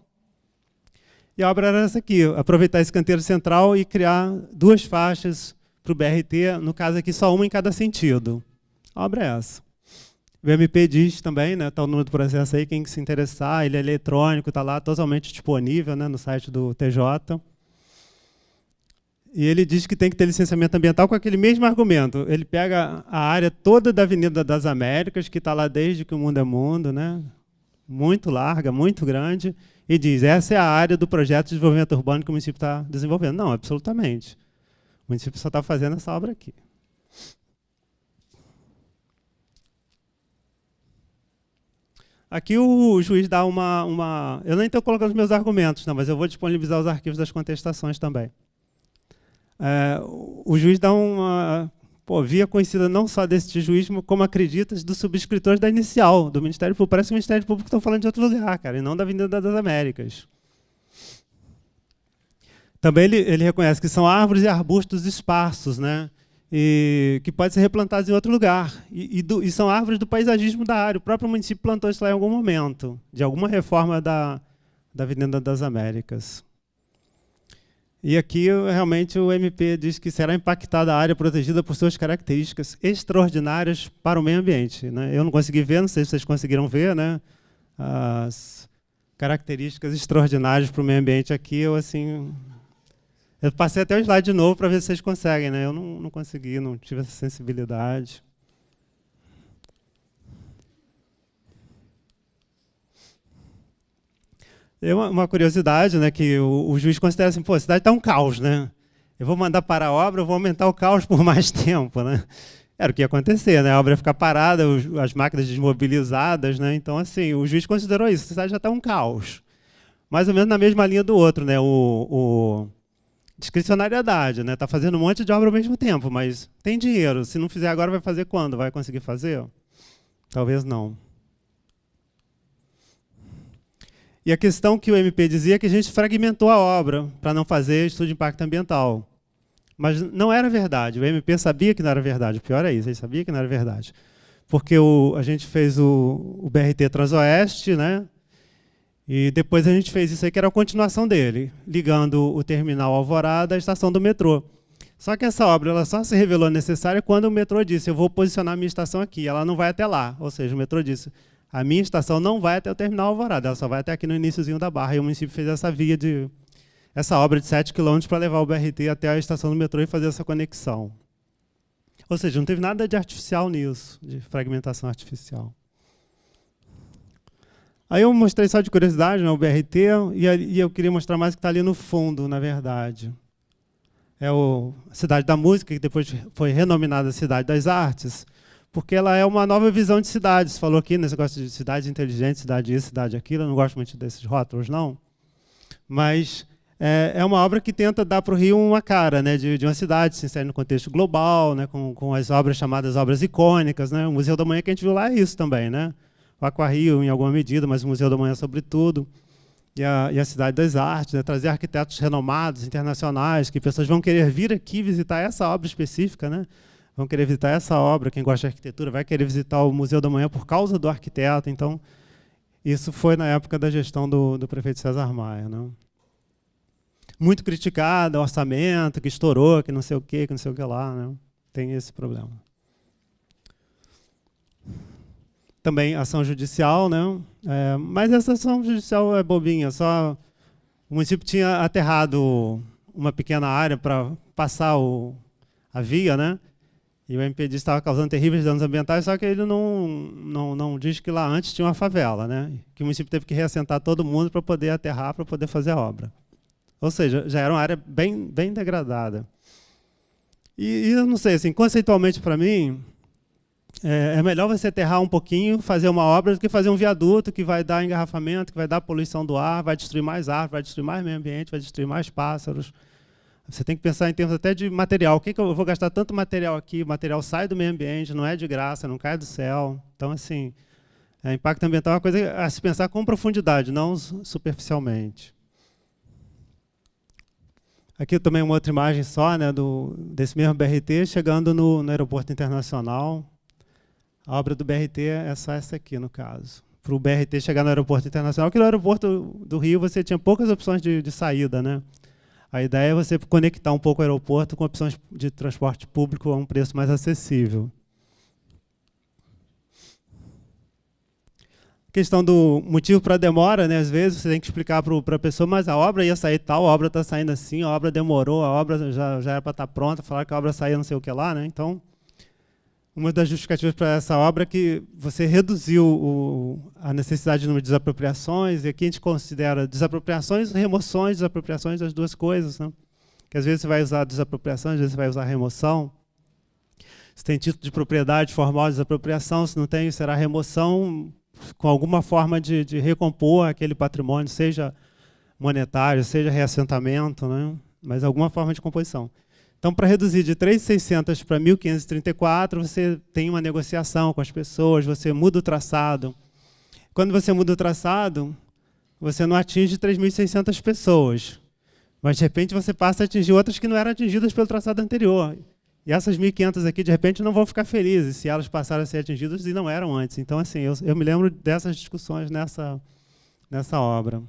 E a obra era essa aqui: aproveitar esse canteiro central e criar 2 faixas para o BRT, no caso aqui só uma em cada sentido. A obra é essa. O MP diz também, né, está o número do processo aí, quem se interessar, ele é eletrônico, está lá totalmente disponível, né, no site do TJ. E ele diz que tem que ter licenciamento ambiental com aquele mesmo argumento. Ele pega a área toda da Avenida das Américas, que está lá desde que o mundo é mundo, né, muito larga, muito grande, e diz: essa é a área do projeto de desenvolvimento urbano que o município está desenvolvendo. Não, absolutamente. O município só está fazendo essa obra aqui. Aqui o juiz dá uma... Eu nem estou colocando os meus argumentos, não, mas eu vou disponibilizar os arquivos das contestações também. O juiz dá uma via conhecida não só desse juiz, como acreditas dos subscritores da inicial, do Ministério Público. Parece que o Ministério Público está falando de outro lugar, cara, e não da Avenida das Américas. Também ele reconhece que são árvores e arbustos esparsos, né? E que podem ser replantados em outro lugar. E são árvores do paisagismo da área. O próprio município plantou isso lá em algum momento, de alguma reforma da Avenida das Américas. E aqui, realmente, o MP diz que será impactada a área protegida por suas características extraordinárias para o meio ambiente, né? Eu não consegui ver, não sei se vocês conseguiram ver, né? As características extraordinárias para o meio ambiente aqui, eu passei até o slide de novo para ver se vocês conseguem, né? Eu não consegui, não tive essa sensibilidade. É uma curiosidade, né, que o juiz considera assim, pô, a cidade está um caos, né? Eu vou mandar parar a obra, eu vou aumentar o caos por mais tempo, né? Era o que ia acontecer, né? A obra ia ficar parada, as máquinas desmobilizadas, né? Então, assim, o juiz considerou isso, a cidade já está um caos. Mais ou menos na mesma linha do outro, né? Discricionariedade, né? Está fazendo um monte de obra ao mesmo tempo, mas tem dinheiro. Se não fizer agora, vai fazer quando? Vai conseguir fazer? Talvez não. E a questão que o MP dizia é que a gente fragmentou a obra para não fazer estudo de impacto ambiental. Mas não era verdade. O MP sabia que não era verdade. O pior é isso, ele sabia que não era verdade. Porque a gente fez o BRT Transoeste, né? E depois a gente fez isso aí, que era a continuação dele, ligando o terminal Alvorada à estação do metrô. Só que essa obra ela só se revelou necessária quando o metrô disse, eu vou posicionar a minha estação aqui, ela não vai até lá. Ou seja, o metrô disse, a minha estação não vai até o terminal Alvorada, ela só vai até aqui no iniciozinho da Barra. E o município fez essa obra de 7 km para levar o BRT até a estação do metrô e fazer essa conexão. Ou seja, não teve nada de artificial nisso, de fragmentação artificial. Aí eu mostrei só de curiosidade, né, o BRT, e eu queria mostrar mais o que está ali no fundo, na verdade. É a Cidade da Música, que depois foi renominada Cidade das Artes, porque ela é uma nova visão de cidade. Você falou aqui nesse negócio de cidade inteligente, cidade isso, cidade aquilo, eu não gosto muito desses rótulos, não. Mas é uma obra que tenta dar para o Rio uma cara, né, de uma cidade, se insere no contexto global, né, com as obras chamadas obras icônicas. Né, o Museu da Manhã que a gente viu lá é isso também, né? O Aquarrio, em alguma medida, mas o Museu da Manhã sobretudo, e a Cidade das Artes, né? Trazer arquitetos renomados, internacionais, que pessoas vão querer vir aqui visitar essa obra específica, né? Vão querer visitar essa obra, quem gosta de arquitetura vai querer visitar o Museu da Manhã por causa do arquiteto. Então, isso foi na época da gestão do prefeito César Maia. Né? Muito criticado, orçamento, que estourou, que não sei o que lá. Né? Tem esse problema. Também ação judicial, né? Mas essa ação judicial é bobinha, só o município tinha aterrado uma pequena área para passar a via, né? E o MP estava causando terríveis danos ambientais, só que ele não diz que lá antes tinha uma favela, né? Que o município teve que reassentar todo mundo para poder aterrar, para poder fazer a obra. Ou seja, já era uma área bem degradada. E eu não sei, assim, conceitualmente para mim, é melhor você aterrar um pouquinho, fazer uma obra, do que fazer um viaduto que vai dar engarrafamento, que vai dar poluição do ar, vai destruir mais árvores, vai destruir mais meio ambiente, vai destruir mais pássaros. Você tem que pensar em termos até de material. O que eu vou gastar tanto material aqui? O material sai do meio ambiente, não é de graça, não cai do céu. Então, assim, impacto ambiental é uma coisa a se pensar com profundidade, não superficialmente. Aqui também uma outra imagem só, né, desse mesmo BRT, chegando no aeroporto internacional. A obra do BRT é só essa aqui, no caso. Para o BRT chegar no aeroporto internacional, porque no aeroporto do Rio você tinha poucas opções de saída, né? A ideia é você conectar um pouco o aeroporto com opções de transporte público a um preço mais acessível. A questão do motivo para a demora, né? Às vezes você tem que explicar para a pessoa, mas a obra ia sair tal, a obra está saindo assim, a obra demorou, a obra já era para estar pronta, falaram que a obra saía não sei o que lá, né? Então, uma das justificativas para essa obra é que você reduziu a necessidade de número de desapropriações, e aqui a gente considera desapropriações, remoções, desapropriações, as duas coisas. Né? Que às vezes você vai usar desapropriação, às vezes você vai usar remoção. Se tem título de propriedade formal de desapropriação, se não tem, será remoção com alguma forma de recompor aquele patrimônio, seja monetário, seja reassentamento, né? Mas alguma forma de composição. Então, para reduzir de 3.600 para 1.534, você tem uma negociação com as pessoas, você muda o traçado. Quando você muda o traçado, você não atinge 3.600 pessoas, mas, de repente, você passa a atingir outras que não eram atingidas pelo traçado anterior. E essas 1.500 aqui, de repente, não vão ficar felizes se elas passaram a ser atingidas e não eram antes. Então, assim, eu me lembro dessas discussões nessa obra.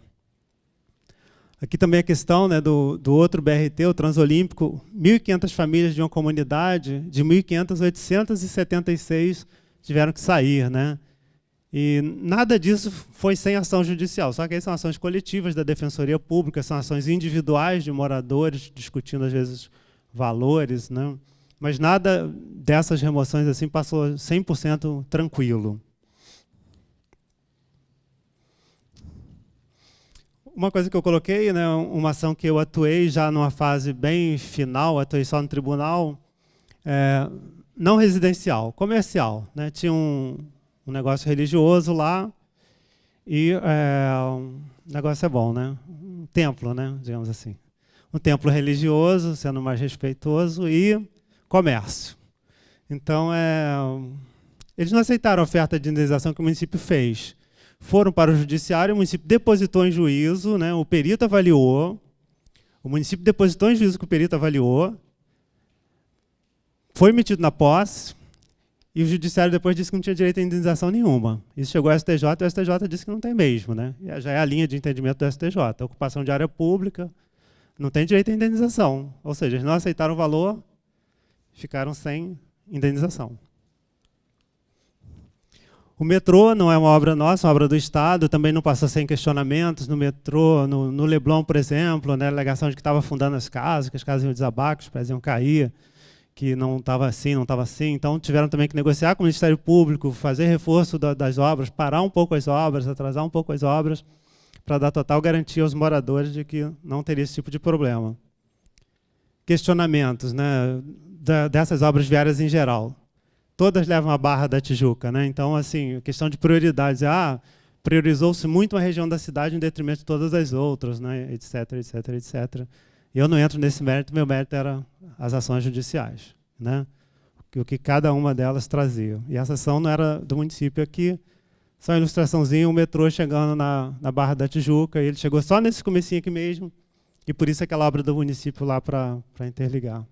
Aqui também a questão, né, do outro BRT, o Transolímpico, 1.500 famílias de uma comunidade, de 1.500, 876 tiveram que sair. Né? E nada disso foi sem ação judicial, só que aí são ações coletivas da Defensoria Pública, são ações individuais de moradores, discutindo às vezes valores, né? Mas nada dessas remoções assim passou 100% tranquilo. Uma coisa que eu coloquei, né, uma ação que eu atuei já numa fase bem final, atuei só no tribunal, não residencial, comercial, né? Tinha um negócio religioso lá e o negócio é bom, né? Um templo, né, digamos assim. Um templo religioso, sendo mais respeitoso, e comércio. Então, eles não aceitaram a oferta de indenização que o município fez. Foram para o judiciário, o município depositou em juízo, né, o perito avaliou, o município depositou em juízo que o perito avaliou, foi emitido na posse, e o judiciário depois disse que não tinha direito a indenização nenhuma. Isso chegou ao STJ, e o STJ disse que não tem mesmo, né? Já é a linha de entendimento do STJ. A ocupação de área pública não tem direito à indenização. Ou seja, eles não aceitaram o valor, ficaram sem indenização. O metrô não é uma obra nossa, é uma obra do Estado, também não passou sem questionamentos. No metrô, no Leblon, por exemplo, né, a alegação de que estava afundando as casas, que as casas iam desabar, que os prédios iam cair, que não estava assim, não estava assim. Então, tiveram também que negociar com o Ministério Público, fazer reforço das obras, parar um pouco as obras, atrasar um pouco as obras, para dar total garantia aos moradores de que não teria esse tipo de problema. Questionamentos, né, dessas obras viárias em geral. Todas levam a Barra da Tijuca, né? Então, assim, questão de prioridades. Priorizou-se muito uma região da cidade em detrimento de todas as outras, né? Etc, etc, etc. Eu não entro nesse mérito, meu mérito era as ações judiciais, né? O que cada uma delas trazia. E essa ação não era do município aqui, só uma ilustraçãozinha, o metrô chegando na Barra da Tijuca, e ele chegou só nesse comecinho aqui mesmo, e por isso aquela obra do município lá para interligar.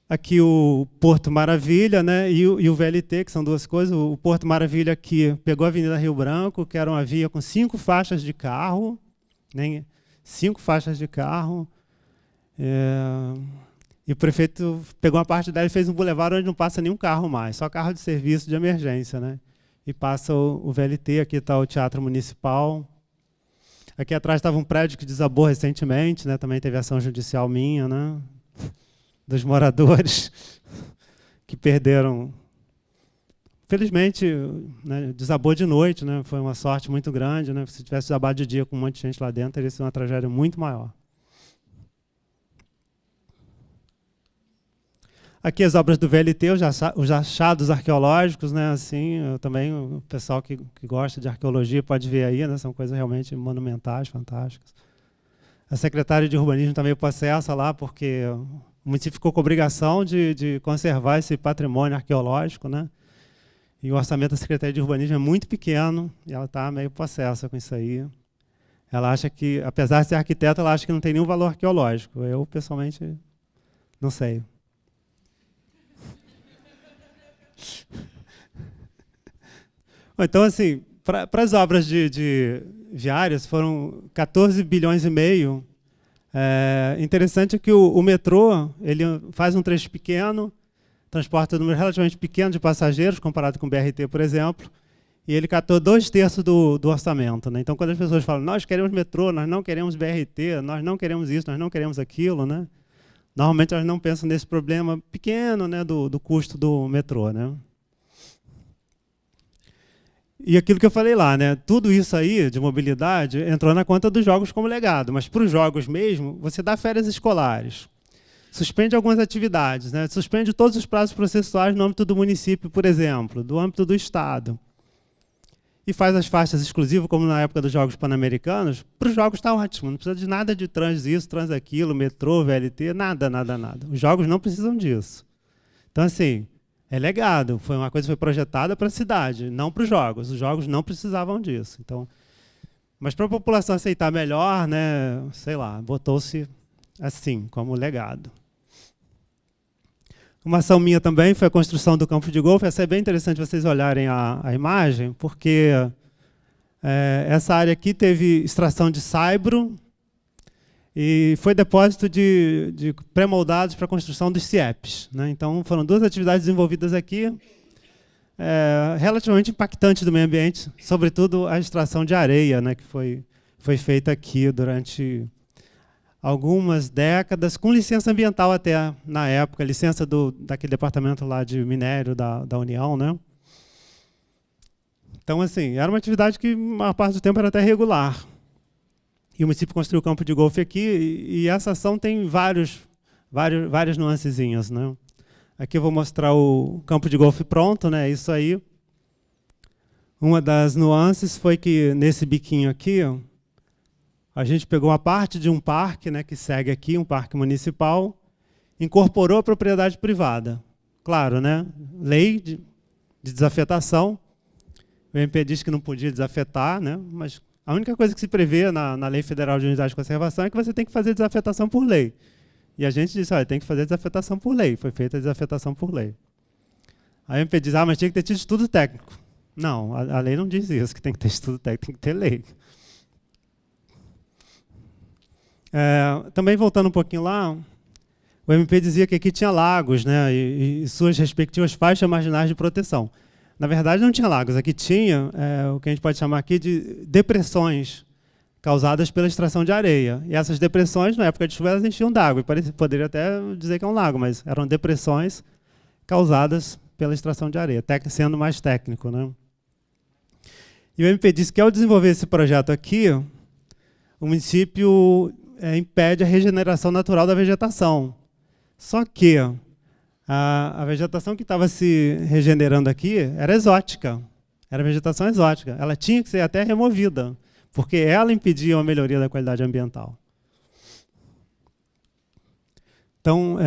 Aqui o Porto Maravilha, né, e o VLT, que são duas coisas. O Porto Maravilha aqui pegou a Avenida Rio Branco, que era uma via com 5 faixas de carro, né, 5 faixas de carro, e o prefeito pegou uma parte dela e fez um bulevar onde não passa nenhum carro mais, só carro de serviço de emergência, né, e passa o VLT, aqui está o Teatro Municipal. Aqui atrás estava um prédio que desabou recentemente, né, também teve ação judicial minha, né, dos moradores que perderam. Felizmente, né, desabou de noite, né, foi uma sorte muito grande, né, se tivesse desabado de dia com um monte de gente lá dentro, teria sido uma tragédia muito maior. Aqui as obras do VLT, os achados arqueológicos, né, assim, também o pessoal que gosta de arqueologia pode ver aí, né, são coisas realmente monumentais, fantásticas. A secretária de Urbanismo também possessa lá, porque o município ficou com a obrigação de conservar esse patrimônio arqueológico, né? E o orçamento da Secretaria de Urbanismo é muito pequeno, e ela está meio possessa com isso aí. Ela acha que, apesar de ser arquiteta, ela acha que não tem nenhum valor arqueológico. Eu, pessoalmente, não sei. Então, assim, para as obras de viárias, foram 14 bilhões e meio. Interessante que o metrô ele faz um trecho pequeno, transporta um número relativamente pequeno de passageiros, comparado com o BRT, por exemplo, e ele catou 2/3 do orçamento, né? Então, quando as pessoas falam, nós queremos metrô, nós não queremos BRT, nós não queremos isso, nós não queremos aquilo, né? Normalmente, elas não pensam nesse problema pequeno, né, do custo do metrô, né? E aquilo que eu falei lá, né? Tudo isso aí de mobilidade entrou na conta dos jogos como legado, mas para os jogos mesmo, você dá férias escolares, suspende algumas atividades, né? Suspende todos os prazos processuais no âmbito do município, por exemplo, do âmbito do Estado, e faz as faixas exclusivas, como na época dos Jogos Pan-Americanos. Para os jogos está ótimo, não precisa de nada de trans isso, trans aquilo, metrô, VLT, nada, nada, nada. Os jogos não precisam disso. Então, assim, é legado, foi uma coisa que foi projetada para a cidade, não para os jogos não precisavam disso. Então, mas para a população aceitar melhor, né, sei lá, botou-se assim, como legado. Uma ação minha também foi a construção do campo de golfe. Essa é bem interessante vocês olharem a imagem, porque essa área aqui teve extração de saibro e foi depósito de pré-moldados para a construção dos CIEPs, né? Então, foram 2 atividades desenvolvidas aqui, relativamente impactantes do meio ambiente, sobretudo a extração de areia, né, que foi feita aqui durante algumas décadas, com licença ambiental até na época, licença daquele departamento lá de minério da União, né? Então, assim, era uma atividade que, a maior parte do tempo, era até regular. E o município construiu o campo de golfe aqui, e essa ação tem várias nuancezinhas, né? Aqui eu vou mostrar o campo de golfe pronto, né? Isso aí. Uma das nuances foi que, nesse biquinho aqui, a gente pegou uma parte de um parque, né, que segue aqui, um parque municipal, incorporou a propriedade privada. Claro, né? Lei de desafetação. O MP diz que não podia desafetar, né? Mas a única coisa que se prevê na Lei Federal de Unidade de Conservação é que você tem que fazer desafetação por lei. E a gente disse, olha, tem que fazer desafetação por lei. Foi feita a desafetação por lei. Aí o MP diz, mas tinha que ter tido estudo técnico. Não, a lei não diz isso, que tem que ter estudo técnico, tem que ter lei. Também voltando um pouquinho lá, o MP dizia que aqui tinha lagos, né, e suas respectivas faixas marginais de proteção. Na verdade, não tinha lagos, aqui tinha o que a gente pode chamar aqui de depressões causadas pela extração de areia. E essas depressões, na época de chuva, elas enchiam d'água. Poderia até dizer que é um lago, mas eram depressões causadas pela extração de areia, sendo mais técnico, né? E o MP disse que, ao desenvolver esse projeto aqui, o município impede a regeneração natural da vegetação. Só que a vegetação que estava se regenerando aqui era exótica, era vegetação exótica. Ela tinha que ser até removida, porque ela impedia a melhoria da qualidade ambiental. Então,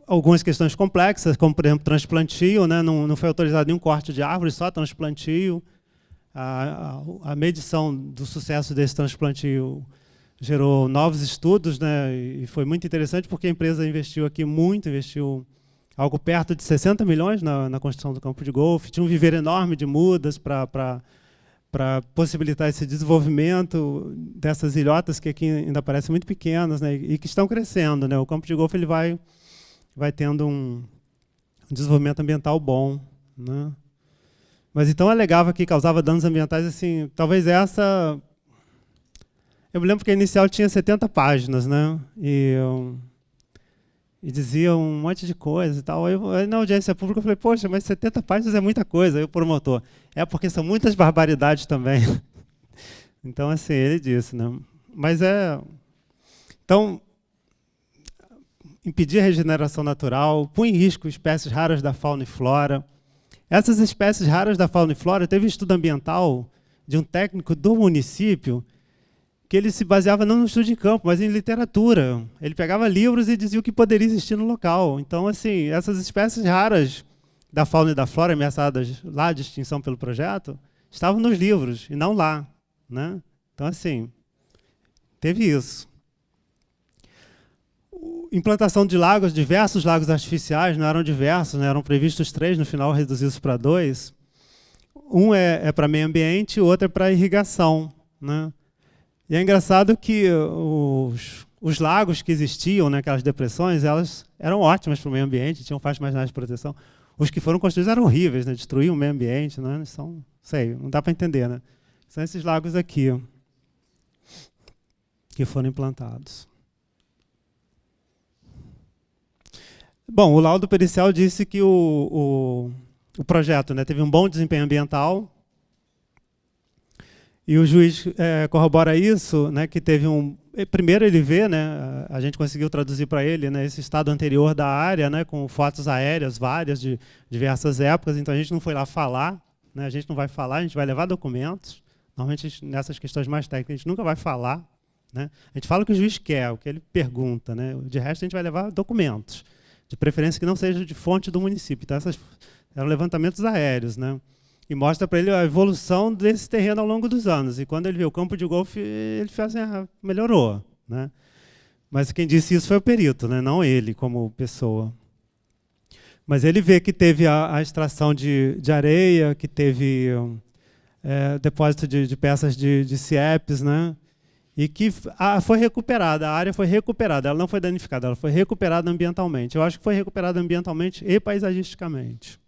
algumas questões complexas, como, por exemplo, transplantio, né? Não foi autorizado nenhum corte de árvore, só transplantio. A medição do sucesso desse transplantio gerou novos estudos, né? E foi muito interessante, porque a empresa investiu aqui muito, investiu algo perto de 60 milhões na construção do campo de golfe, tinha um viveiro enorme de mudas para possibilitar esse desenvolvimento dessas ilhotas que aqui ainda parecem muito pequenas, né? E que estão crescendo, né? O campo de golfe ele vai tendo um desenvolvimento ambiental bom, né? Mas então alegava que causava danos ambientais, assim, talvez essa... Eu me lembro que a inicial tinha 70 páginas, né? E dizia um monte de coisa e tal. Aí na audiência pública eu falei, poxa, mas 70 páginas é muita coisa. Aí o promotor, porque são muitas barbaridades também. Então, assim, ele disse, né? Mas então, impedir a regeneração natural, põe em risco espécies raras da fauna e flora. Essas espécies raras da fauna e flora, teve um estudo ambiental de um técnico do município que ele se baseava não no estudo de campo, mas em literatura. Ele pegava livros e dizia o que poderia existir no local. Então, assim, essas espécies raras da fauna e da flora ameaçadas lá de extinção pelo projeto estavam nos livros e não lá, né? Então, assim, teve isso. Implantação de lagos, diversos lagos artificiais, não eram diversos, né? Eram previstos 3, no final reduzidos para 2. Um é para meio ambiente, o outro é para irrigação, né? E é engraçado que os lagos que existiam, né, aquelas depressões, elas eram ótimas para o meio ambiente, tinham faixas marginais de proteção. Os que foram construídos eram horríveis, né? Destruíam o meio ambiente, né? Não dá para entender, né? São esses lagos aqui, ó, que foram implantados. Bom, o laudo pericial disse que o projeto, né, teve um bom desempenho ambiental, e o juiz corrobora isso, né, que teve primeiro ele vê, né, a gente conseguiu traduzir para ele, né, esse estado anterior da área, né, com fotos aéreas várias de diversas épocas, então a gente não foi lá falar, né, a gente não vai falar, a gente vai levar documentos. Normalmente, nessas questões mais técnicas, a gente nunca vai falar, né? A gente fala o que o juiz quer, o que ele pergunta, né? De resto, a gente vai levar documentos, de preferência que não seja de fonte do município. Então, essas eram levantamentos aéreos, né? E mostra para ele a evolução desse terreno ao longo dos anos. E quando ele vê o campo de golfe, ele faz assim, melhorou, né? Mas quem disse isso foi o perito, né? Não ele como pessoa. Mas ele vê que teve a extração de areia, que teve depósito de peças de CIEPs, né? E que foi recuperada, a área foi recuperada, ela não foi danificada, ela foi recuperada ambientalmente. Eu acho que foi recuperada ambientalmente e paisagisticamente.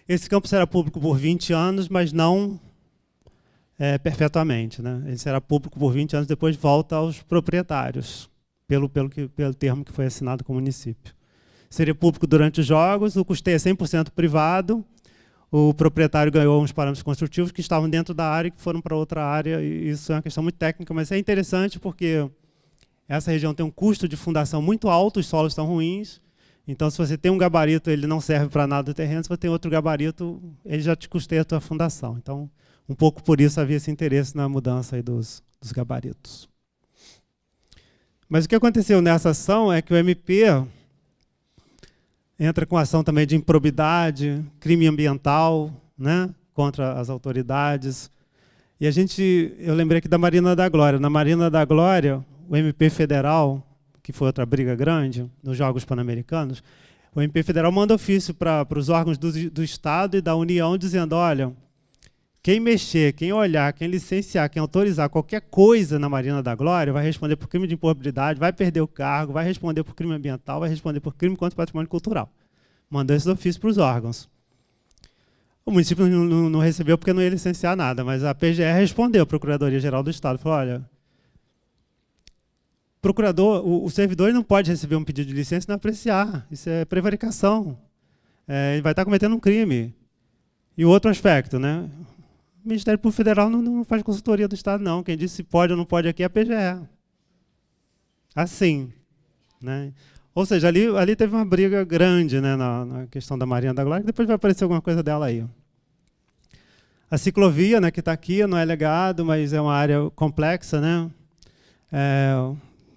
Esse campo será público por 20 anos, mas não perpetuamente, né? Ele será público por 20 anos, depois volta aos proprietários, pelo termo que foi assinado com o município. Seria público durante os jogos, o custeio é 100% privado, o proprietário ganhou uns parâmetros construtivos que estavam dentro da área e que foram para outra área. E isso é uma questão muito técnica, mas é interessante porque essa região tem um custo de fundação muito alto, os solos estão ruins. Então, se você tem um gabarito, ele não serve para nada do terreno. Se você tem outro gabarito, ele já te custeia a tua fundação. Então, um pouco por isso havia esse interesse na mudança aí dos gabaritos. Mas o que aconteceu nessa ação é que o MP entra com ação também de improbidade, crime ambiental, né, contra as autoridades. E eu lembrei aqui da Marina da Glória. Na Marina da Glória, o MP federal, que foi outra briga grande nos Jogos Pan-Americanos, o MP federal manda ofício para os órgãos do Estado e da União dizendo, olha, quem mexer, quem olhar, quem licenciar, quem autorizar qualquer coisa na Marina da Glória vai responder por crime de improbidade, vai perder o cargo, vai responder por crime ambiental, vai responder por crime contra o patrimônio cultural. Mandou esses ofícios para os órgãos. O município não recebeu porque não ia licenciar nada, mas a PGR respondeu, a Procuradoria-Geral do Estado, falou, olha, procurador, o servidor não pode receber um pedido de licença e não apreciar, isso é prevaricação, ele vai estar cometendo um crime. E o outro aspecto, né? O Ministério Público Federal não faz consultoria do Estado, não. Quem disse se pode ou não pode aqui é a PGE. Assim. Né? Ou seja, ali teve uma briga grande, né, na questão da Marina da Glória, que depois vai aparecer alguma coisa dela aí. A ciclovia, né, que está aqui, não é legado, mas é uma área complexa. Né?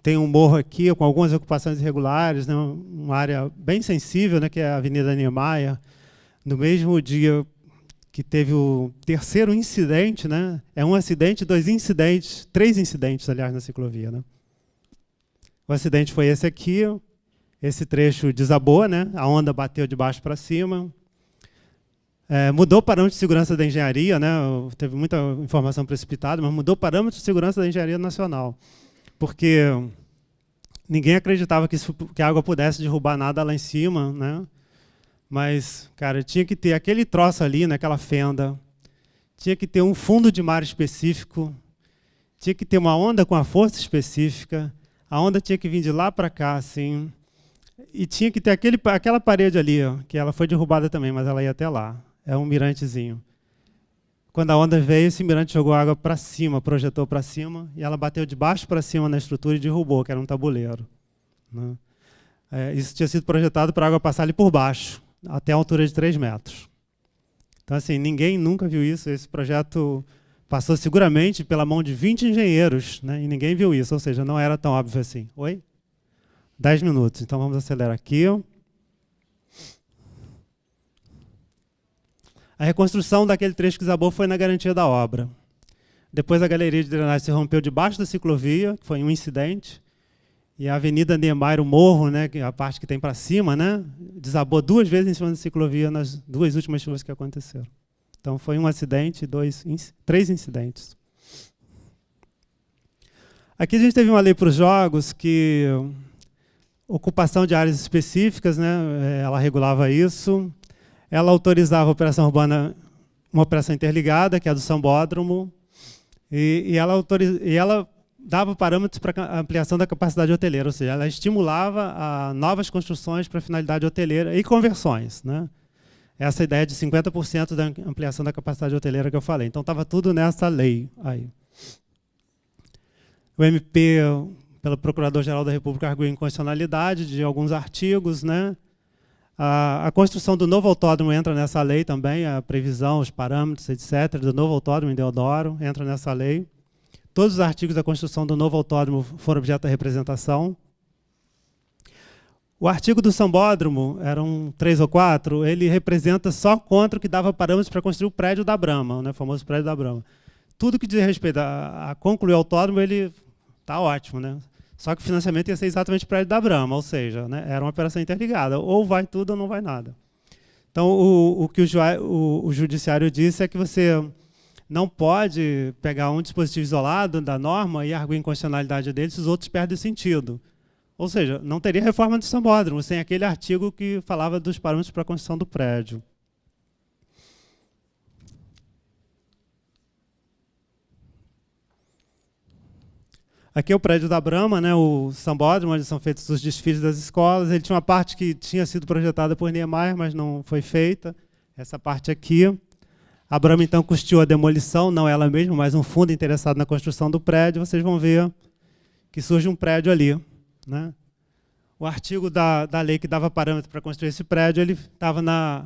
Tem um morro aqui com algumas ocupações irregulares, né, uma área bem sensível, né, que é a Avenida Niemeyer. No mesmo dia que teve o terceiro incidente, né? É um acidente, 2 incidentes, 3 incidentes, aliás, na ciclovia. Né? O acidente foi esse aqui, esse trecho desabou, né? A onda bateu de baixo para cima. Mudou o parâmetro de segurança da engenharia, né? Teve muita informação precipitada, mas mudou o parâmetro de segurança da engenharia nacional. Porque ninguém acreditava que a água pudesse derrubar nada lá em cima, né? Mas, cara, tinha que ter aquele troço ali, naquela fenda, tinha que ter um fundo de mar específico, tinha que ter uma onda com a força específica, a onda tinha que vir de lá para cá, assim, e tinha que ter aquela parede ali, ó, que ela foi derrubada também, mas ela ia até lá. É um mirantezinho. Quando a onda veio, esse mirante jogou água para cima, projetou para cima, e ela bateu de baixo para cima na estrutura e derrubou, que era um tabuleiro. Né? Isso tinha sido projetado para a água passar ali por baixo, até a altura de 3 metros. Então, assim, ninguém nunca viu isso. Esse projeto passou seguramente pela mão de 20 engenheiros, né, e ninguém viu isso, ou seja, não era tão óbvio assim. Oi? 10 minutos, então vamos acelerar aqui. A reconstrução daquele trecho que desabou foi na garantia da obra. Depois a galeria de drenagem se rompeu debaixo da ciclovia, que foi um incidente. E a Avenida Niemeyer, o morro, né, a parte que tem para cima, né, desabou 2 vezes em cima da ciclovia nas 2 últimas chuvas que aconteceram. Então foi um acidente, 3 incidentes. Aqui a gente teve uma lei para os jogos que ocupação de áreas específicas, né, ela regulava isso. Ela autorizava a operação urbana, uma operação interligada, que é a do Sambódromo, e ela dava parâmetros para a ampliação da capacidade hoteleira, ou seja, ela estimulava a novas construções para finalidade hoteleira e conversões. Né? Essa ideia de 50% da ampliação da capacidade hoteleira que eu falei. Então, estava tudo nessa lei aí. O MP, pelo Procurador-Geral da República, arguiu inconstitucionalidade de alguns artigos. Né? A construção do novo autódromo entra nessa lei também, a previsão, os parâmetros, etc., do novo autódromo em Deodoro, entra nessa lei. Todos os artigos da construção do novo autódromo foram objeto da representação. O artigo do Sambódromo, eram 3 ou 4, ele representa só contra o que dava parâmetros para construir o prédio da Brahma, né, o famoso prédio da Brahma. Tudo que diz respeito a concluir o autódromo, ele está ótimo. Né? Só que o financiamento ia ser exatamente o prédio da Brahma, ou seja, né, era uma operação interligada, ou vai tudo ou não vai nada. Então, o que o judiciário disse é que você não pode pegar um dispositivo isolado da norma e arguir inconstitucionalidade dele se os outros perdem o sentido. Ou seja, não teria reforma do Sambódromo sem aquele artigo que falava dos parâmetros para a construção do prédio. Aqui é o prédio da Brahma, né, o Sambódromo, onde são feitos os desfiles das escolas. Ele tinha uma parte que tinha sido projetada por Niemeyer, mas não foi feita. essa parte aqui. A Brahma, então, custeou a demolição, não ela mesma, mas um fundo interessado na construção do prédio. Vocês vão ver que surge um prédio ali, né? O artigo da lei que dava parâmetro para construir esse prédio, ele estava na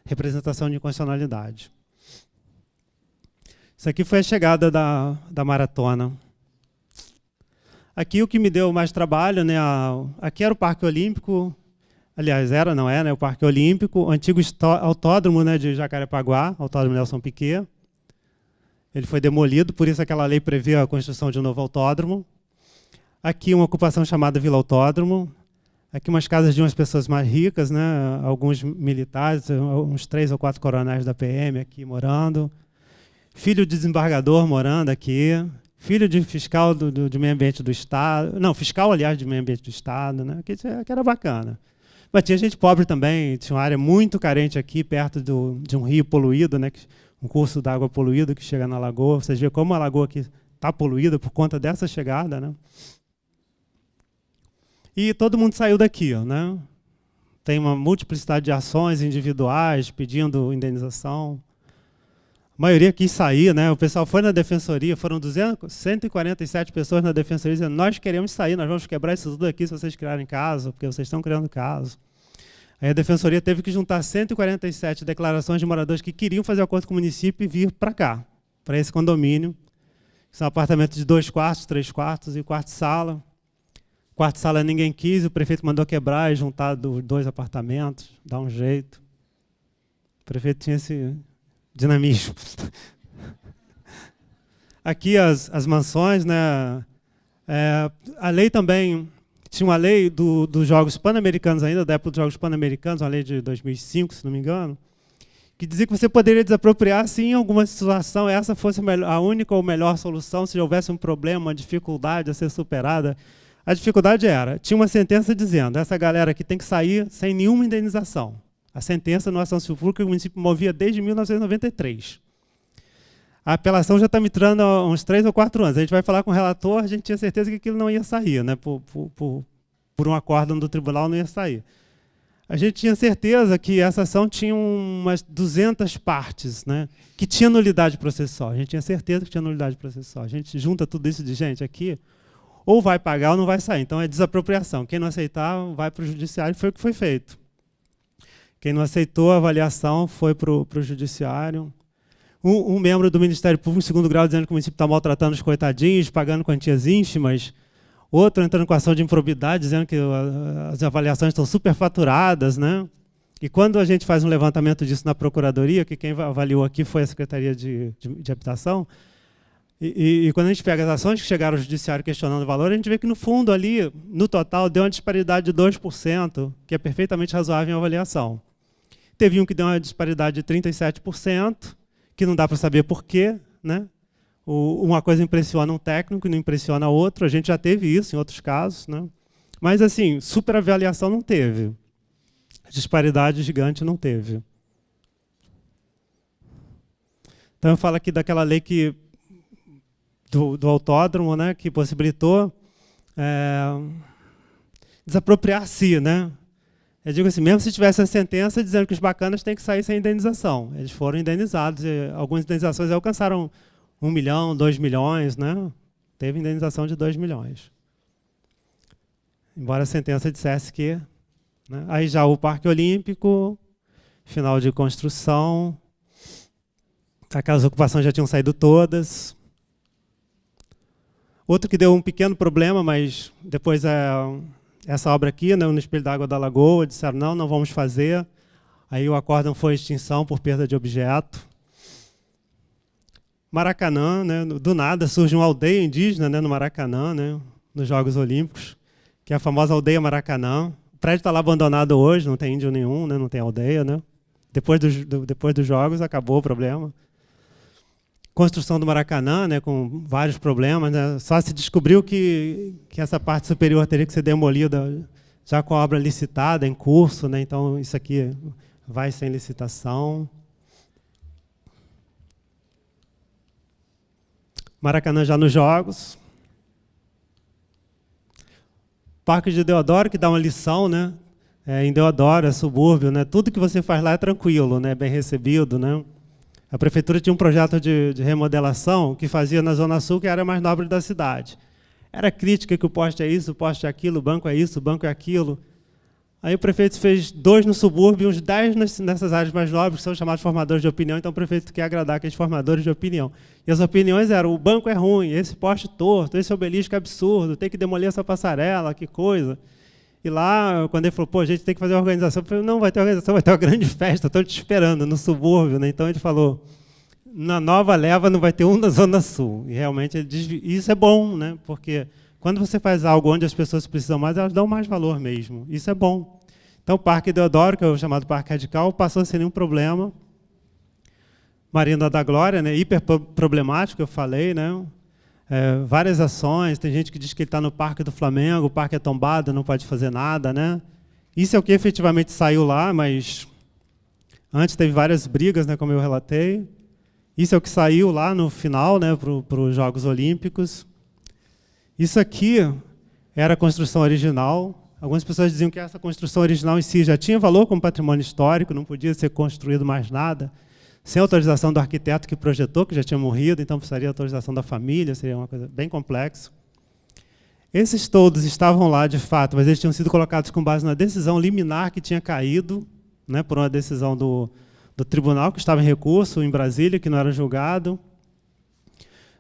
representação de inconstitucionalidade. Isso aqui foi a chegada da maratona. Aqui o que me deu mais trabalho, né? Aqui era o Parque Olímpico, aliás, não é, né? O Parque Olímpico, o antigo autódromo, né, de Jacarepaguá, Autódromo Nelson Piquet. Ele foi demolido, por isso aquela lei prevê a construção de um novo autódromo. Aqui uma ocupação chamada Vila Autódromo. Aqui umas casas de umas pessoas mais ricas, né? Alguns militares, uns 3 ou 4 coronéis da PM aqui morando. Filho de desembargador morando aqui. Filho de fiscal de meio ambiente do Estado. Não, fiscal, aliás, de meio ambiente do Estado, né? Que era bacana. Mas tinha gente pobre também, tinha uma área muito carente aqui, perto de um rio poluído, né? Um curso d'água poluído que chega na lagoa. Vocês veem como a lagoa aqui está poluída por conta dessa chegada, né? E todo mundo saiu daqui, né? Tem uma multiplicidade de ações individuais pedindo indenização. A maioria quis sair, né? O pessoal foi na defensoria, foram 147 pessoas na defensoria dizendo: nós queremos sair, nós vamos quebrar isso tudo aqui se vocês criarem caso, porque vocês estão criando caso. Aí a defensoria teve que juntar 147 declarações de moradores que queriam fazer acordo com o município e vir para cá, para esse condomínio. São apartamentos de 2 quartos, 3 quartos e quarto-sala. Quarto-sala ninguém quis, o prefeito mandou quebrar e juntar 2 apartamentos, dar um jeito. O prefeito tinha esse dinamismo. Aqui as mansões, né? A lei também, tinha uma lei dos Jogos Pan-Americanos ainda, da época dos Jogos Pan-Americanos, uma lei de 2005, se não me engano, que dizia que você poderia desapropriar se em alguma situação essa fosse a única ou melhor solução, se houvesse um problema, uma dificuldade a ser superada. A dificuldade tinha uma sentença dizendo: essa galera aqui tem que sair sem nenhuma indenização. A sentença no ação civil pública que o município movia desde 1993. A apelação já está me tirando há uns 3 ou 4 anos. A gente vai falar com o relator, a gente tinha certeza que aquilo não ia sair, né? Por um acórdão do tribunal não ia sair. A gente tinha certeza que essa ação tinha umas 200 partes, né? Que tinha nulidade processual. A gente tinha certeza que tinha nulidade processual. A gente junta tudo isso de gente aqui, ou vai pagar ou não vai sair. Então é desapropriação. Quem não aceitar vai para o judiciário, foi o que foi feito. Quem não aceitou a avaliação foi para o judiciário. Um membro do Ministério Público, em 2º grau, dizendo que o município está maltratando os coitadinhos, pagando quantias ínfimas. Outro entrando com ação de improbidade, dizendo que as avaliações estão superfaturadas, né? E quando a gente faz um levantamento disso na Procuradoria, que quem avaliou aqui foi a Secretaria de Habitação, e quando a gente pega as ações que chegaram ao judiciário questionando o valor, a gente vê que, no fundo, ali, no total, deu uma disparidade de 2%, que é perfeitamente razoável em avaliação. Teve um que deu uma disparidade de 37%, que não dá para saber por quê, né? Uma coisa impressiona um técnico e não impressiona outro. A gente já teve isso em outros casos, né? Mas, assim, superavaliação não teve. Disparidade gigante não teve. Então, eu falo aqui daquela lei que do autódromo, né, que possibilitou desapropriar-se, né? Eu digo assim, mesmo se tivesse a sentença dizendo que os bacanas têm que sair sem indenização. Eles foram indenizados, algumas indenizações alcançaram 1 milhão, 2 milhões, né? Teve indenização de 2 milhões. Embora a sentença dissesse que... né? Aí já o Parque Olímpico, final de construção, aquelas ocupações já tinham saído todas. Outro que deu um pequeno problema, mas depois essa obra aqui, né, no Espelho d'Água da Lagoa, disseram não vamos fazer. Aí o acórdão foi extinção por perda de objeto. Maracanã, né, do nada surge uma aldeia indígena, né, no Maracanã, né, nos Jogos Olímpicos, que é a famosa aldeia Maracanã. O prédio está lá abandonado hoje, não tem índio nenhum, né, não tem aldeia, né. Depois dos Jogos acabou o problema. Construção do Maracanã, né, com vários problemas, né? Só se descobriu que essa parte superior teria que ser demolida já com a obra licitada, em curso, né? Então isso aqui vai sem licitação. Maracanã já nos Jogos. Parque de Deodoro, que dá uma lição, né? em Deodoro, é subúrbio, né? Tudo que você faz lá é tranquilo, né? Bem recebido, né? A prefeitura tinha um projeto de remodelação que fazia na Zona Sul, que era a mais nobre da cidade. Era crítica que o poste é isso, o poste é aquilo, o banco é isso, o banco é aquilo. Aí o prefeito fez 2 no subúrbio e uns 10 nessas áreas mais nobres, que são chamados formadores de opinião, então o prefeito quer agradar aqueles formadores de opinião. E as opiniões eram: o banco é ruim, esse poste torto, esse obelisco é absurdo, tem que demolir essa passarela, que coisa. E lá, quando ele falou, pô, a gente tem que fazer uma organização, eu falei, não, vai ter organização, vai ter uma grande festa, estou te esperando no subúrbio, né? Então ele falou, na nova leva não vai ter um na Zona Sul. E realmente isso é bom, né? Porque quando você faz algo onde as pessoas precisam mais, elas dão mais valor mesmo. Isso é bom. Então o Parque Deodoro, que é o chamado Parque Radical, passou sem nenhum problema. Marina da Glória, né? Hiper problemático, eu falei, né? Várias ações, tem gente que diz que ele está no Parque do Flamengo, o parque é tombado, não pode fazer nada, né? Isso é o que efetivamente saiu lá, mas antes teve várias brigas, né, como eu relatei. Isso é o que saiu lá no final, né, para os Jogos Olímpicos. Isso aqui era a construção original. Algumas pessoas diziam que essa construção original em si já tinha valor como patrimônio histórico, não podia ser construído mais nada, sem autorização do arquiteto que projetou, que já tinha morrido, então precisaria de autorização da família, seria uma coisa bem complexa. Esses todos estavam lá, de fato, mas eles tinham sido colocados com base na decisão liminar que tinha caído, né, por uma decisão do tribunal, que estava em recurso em Brasília, que não era julgado.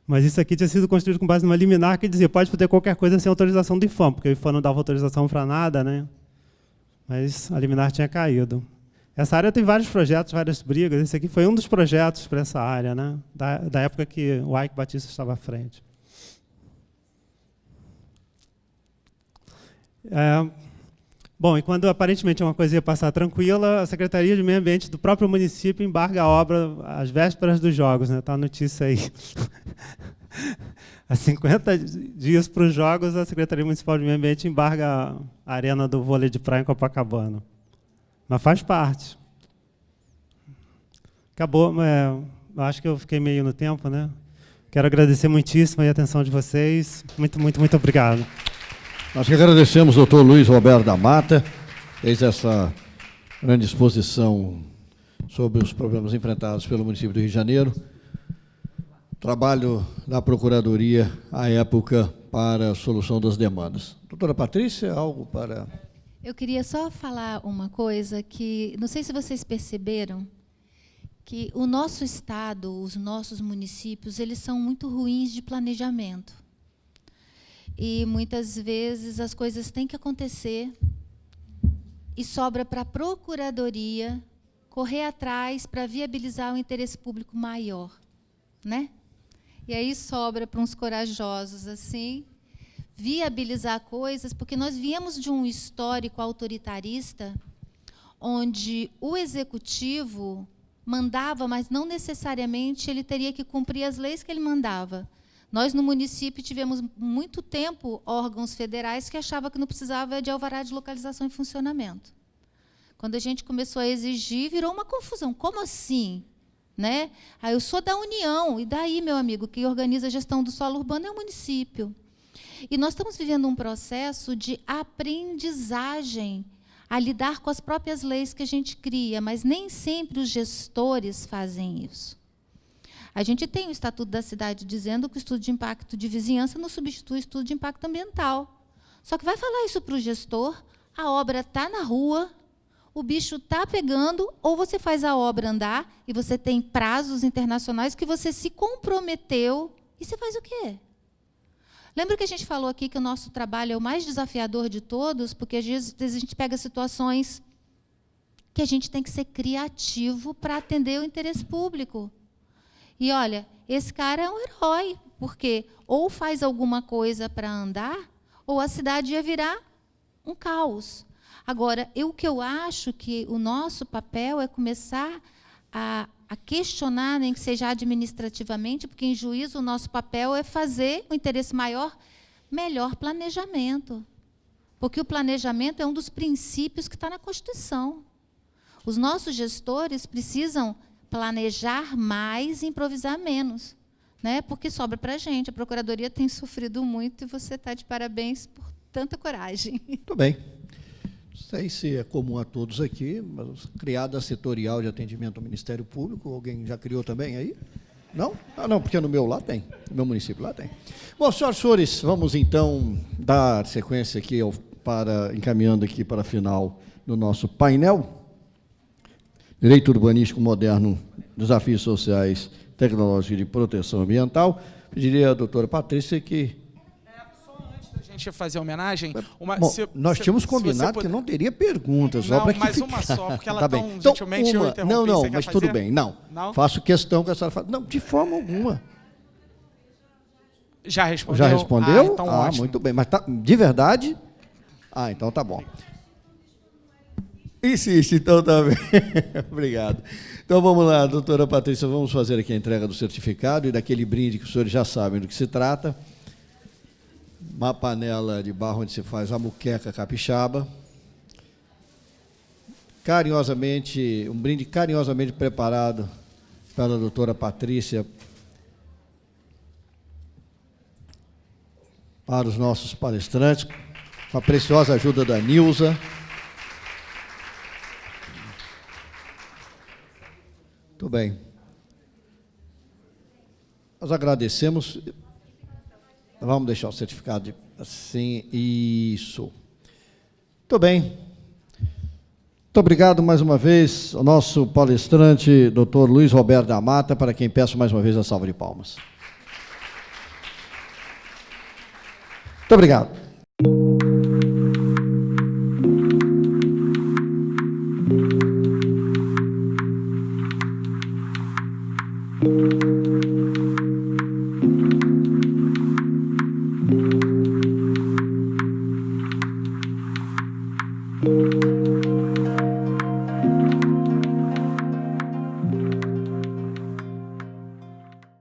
Mas isso aqui tinha sido construído com base numa liminar que dizia pode fazer qualquer coisa sem autorização do IFAM, porque o IFAM não dava autorização para nada, né? Mas a liminar tinha caído. Essa área tem vários projetos, várias brigas. Esse aqui foi um dos projetos para essa área, né? Da época que o Ike Batista estava à frente. Bom, e quando aparentemente uma coisa ia passar tranquila, a Secretaria de Meio Ambiente do próprio município embarga a obra às vésperas dos Jogos, né? Está a notícia aí. Há 50 dias para os Jogos, a Secretaria Municipal de Meio Ambiente embarga a arena do vôlei de praia em Copacabana. Mas faz parte. Acabou, acho que eu fiquei meio no tempo, né? Quero agradecer muitíssimo a atenção de vocês. Muito, muito, muito obrigado. Nós que agradecemos ao doutor Luiz Roberto da Mata, fez essa grande exposição sobre os problemas enfrentados pelo município do Rio de Janeiro. Trabalho da Procuradoria à época para a solução das demandas. Doutora Patrícia, algo para... Eu queria só falar uma coisa que, não sei se vocês perceberam, que o nosso estado, os nossos municípios, eles são muito ruins de planejamento. E muitas vezes as coisas têm que acontecer e sobra para a Procuradoria correr atrás para viabilizar um interesse público maior, né? E aí sobra para uns corajosos assim, viabilizar coisas, porque nós viemos de um histórico autoritarista, onde o executivo mandava, mas não necessariamente ele teria que cumprir as leis que ele mandava. Nós, no município, tivemos muito tempo órgãos federais que achavam que não precisava de alvará de localização em funcionamento. Quando a gente começou a exigir, virou uma confusão. Como assim? Né? Eu sou da União, e daí, meu amigo, quem organiza a gestão do solo urbano é o município. E nós estamos vivendo um processo de aprendizagem a lidar com as próprias leis que a gente cria, mas nem sempre os gestores fazem isso. A gente tem o Estatuto da Cidade dizendo que o estudo de impacto de vizinhança não substitui o estudo de impacto ambiental. Só que vai falar isso para o gestor, a obra está na rua, o bicho está pegando, ou você faz a obra andar, e você tem prazos internacionais que você se comprometeu, e você faz o quê? Lembra que a gente falou aqui que o nosso trabalho é o mais desafiador de todos, porque às vezes a gente pega situações que a gente tem que ser criativo para atender o interesse público. E, olha, esse cara é um herói, porque ou faz alguma coisa para andar, ou a cidade ia virar um caos. Agora, o que eu acho que o nosso papel é começar a questionar, nem que seja administrativamente, porque, em juízo, o nosso papel é fazer o interesse maior, melhor planejamento. Porque o planejamento é um dos princípios que está na Constituição. Os nossos gestores precisam planejar mais e improvisar menos, né? Porque sobra para a gente. A Procuradoria tem sofrido muito e você está de parabéns por tanta coragem. Muito bem. sei se é comum a todos aqui, mas criada a setorial de atendimento ao Ministério Público, alguém já criou também aí? Não? Ah, não, porque no meu lá tem, no meu município lá tem. Bom, senhoras e senhores, vamos então dar sequência aqui, encaminhando aqui para a final do nosso painel. Direito urbanístico moderno, desafios sociais, tecnológicos e de proteção ambiental. Pediria à doutora Patrícia que... Só antes da gente fazer a homenagem... nós tínhamos combinado que não teria perguntas. Não, só para que mas ficar. uma só, porque ela Tá tão bem. Então, gentilmente eu interrompi. Não, Você quer mas fazer? tudo bem. Não. Faço questão que a senhora fale. Não, de forma alguma. Já respondeu? Já respondeu? Então ótimo. Muito bem. Mas tá, de verdade? Ah, então tá bom. Insiste, então tá bem. Obrigado. Então vamos lá, doutora Patrícia, vamos fazer aqui a entrega do certificado e daquele brinde que os senhores já sabem do que se trata. Uma panela de barro onde se faz a muqueca capixaba. Carinhosamente, um brinde carinhosamente preparado pela doutora Patrícia para os nossos palestrantes, com a preciosa ajuda da Nilza. Muito bem. Nós agradecemos. Vamos deixar o certificado assim. Isso. Muito bem. Muito obrigado mais uma vez ao nosso palestrante, doutor Luiz Roberto da Mata, para quem peço mais uma vez a salva de palmas. Muito obrigado.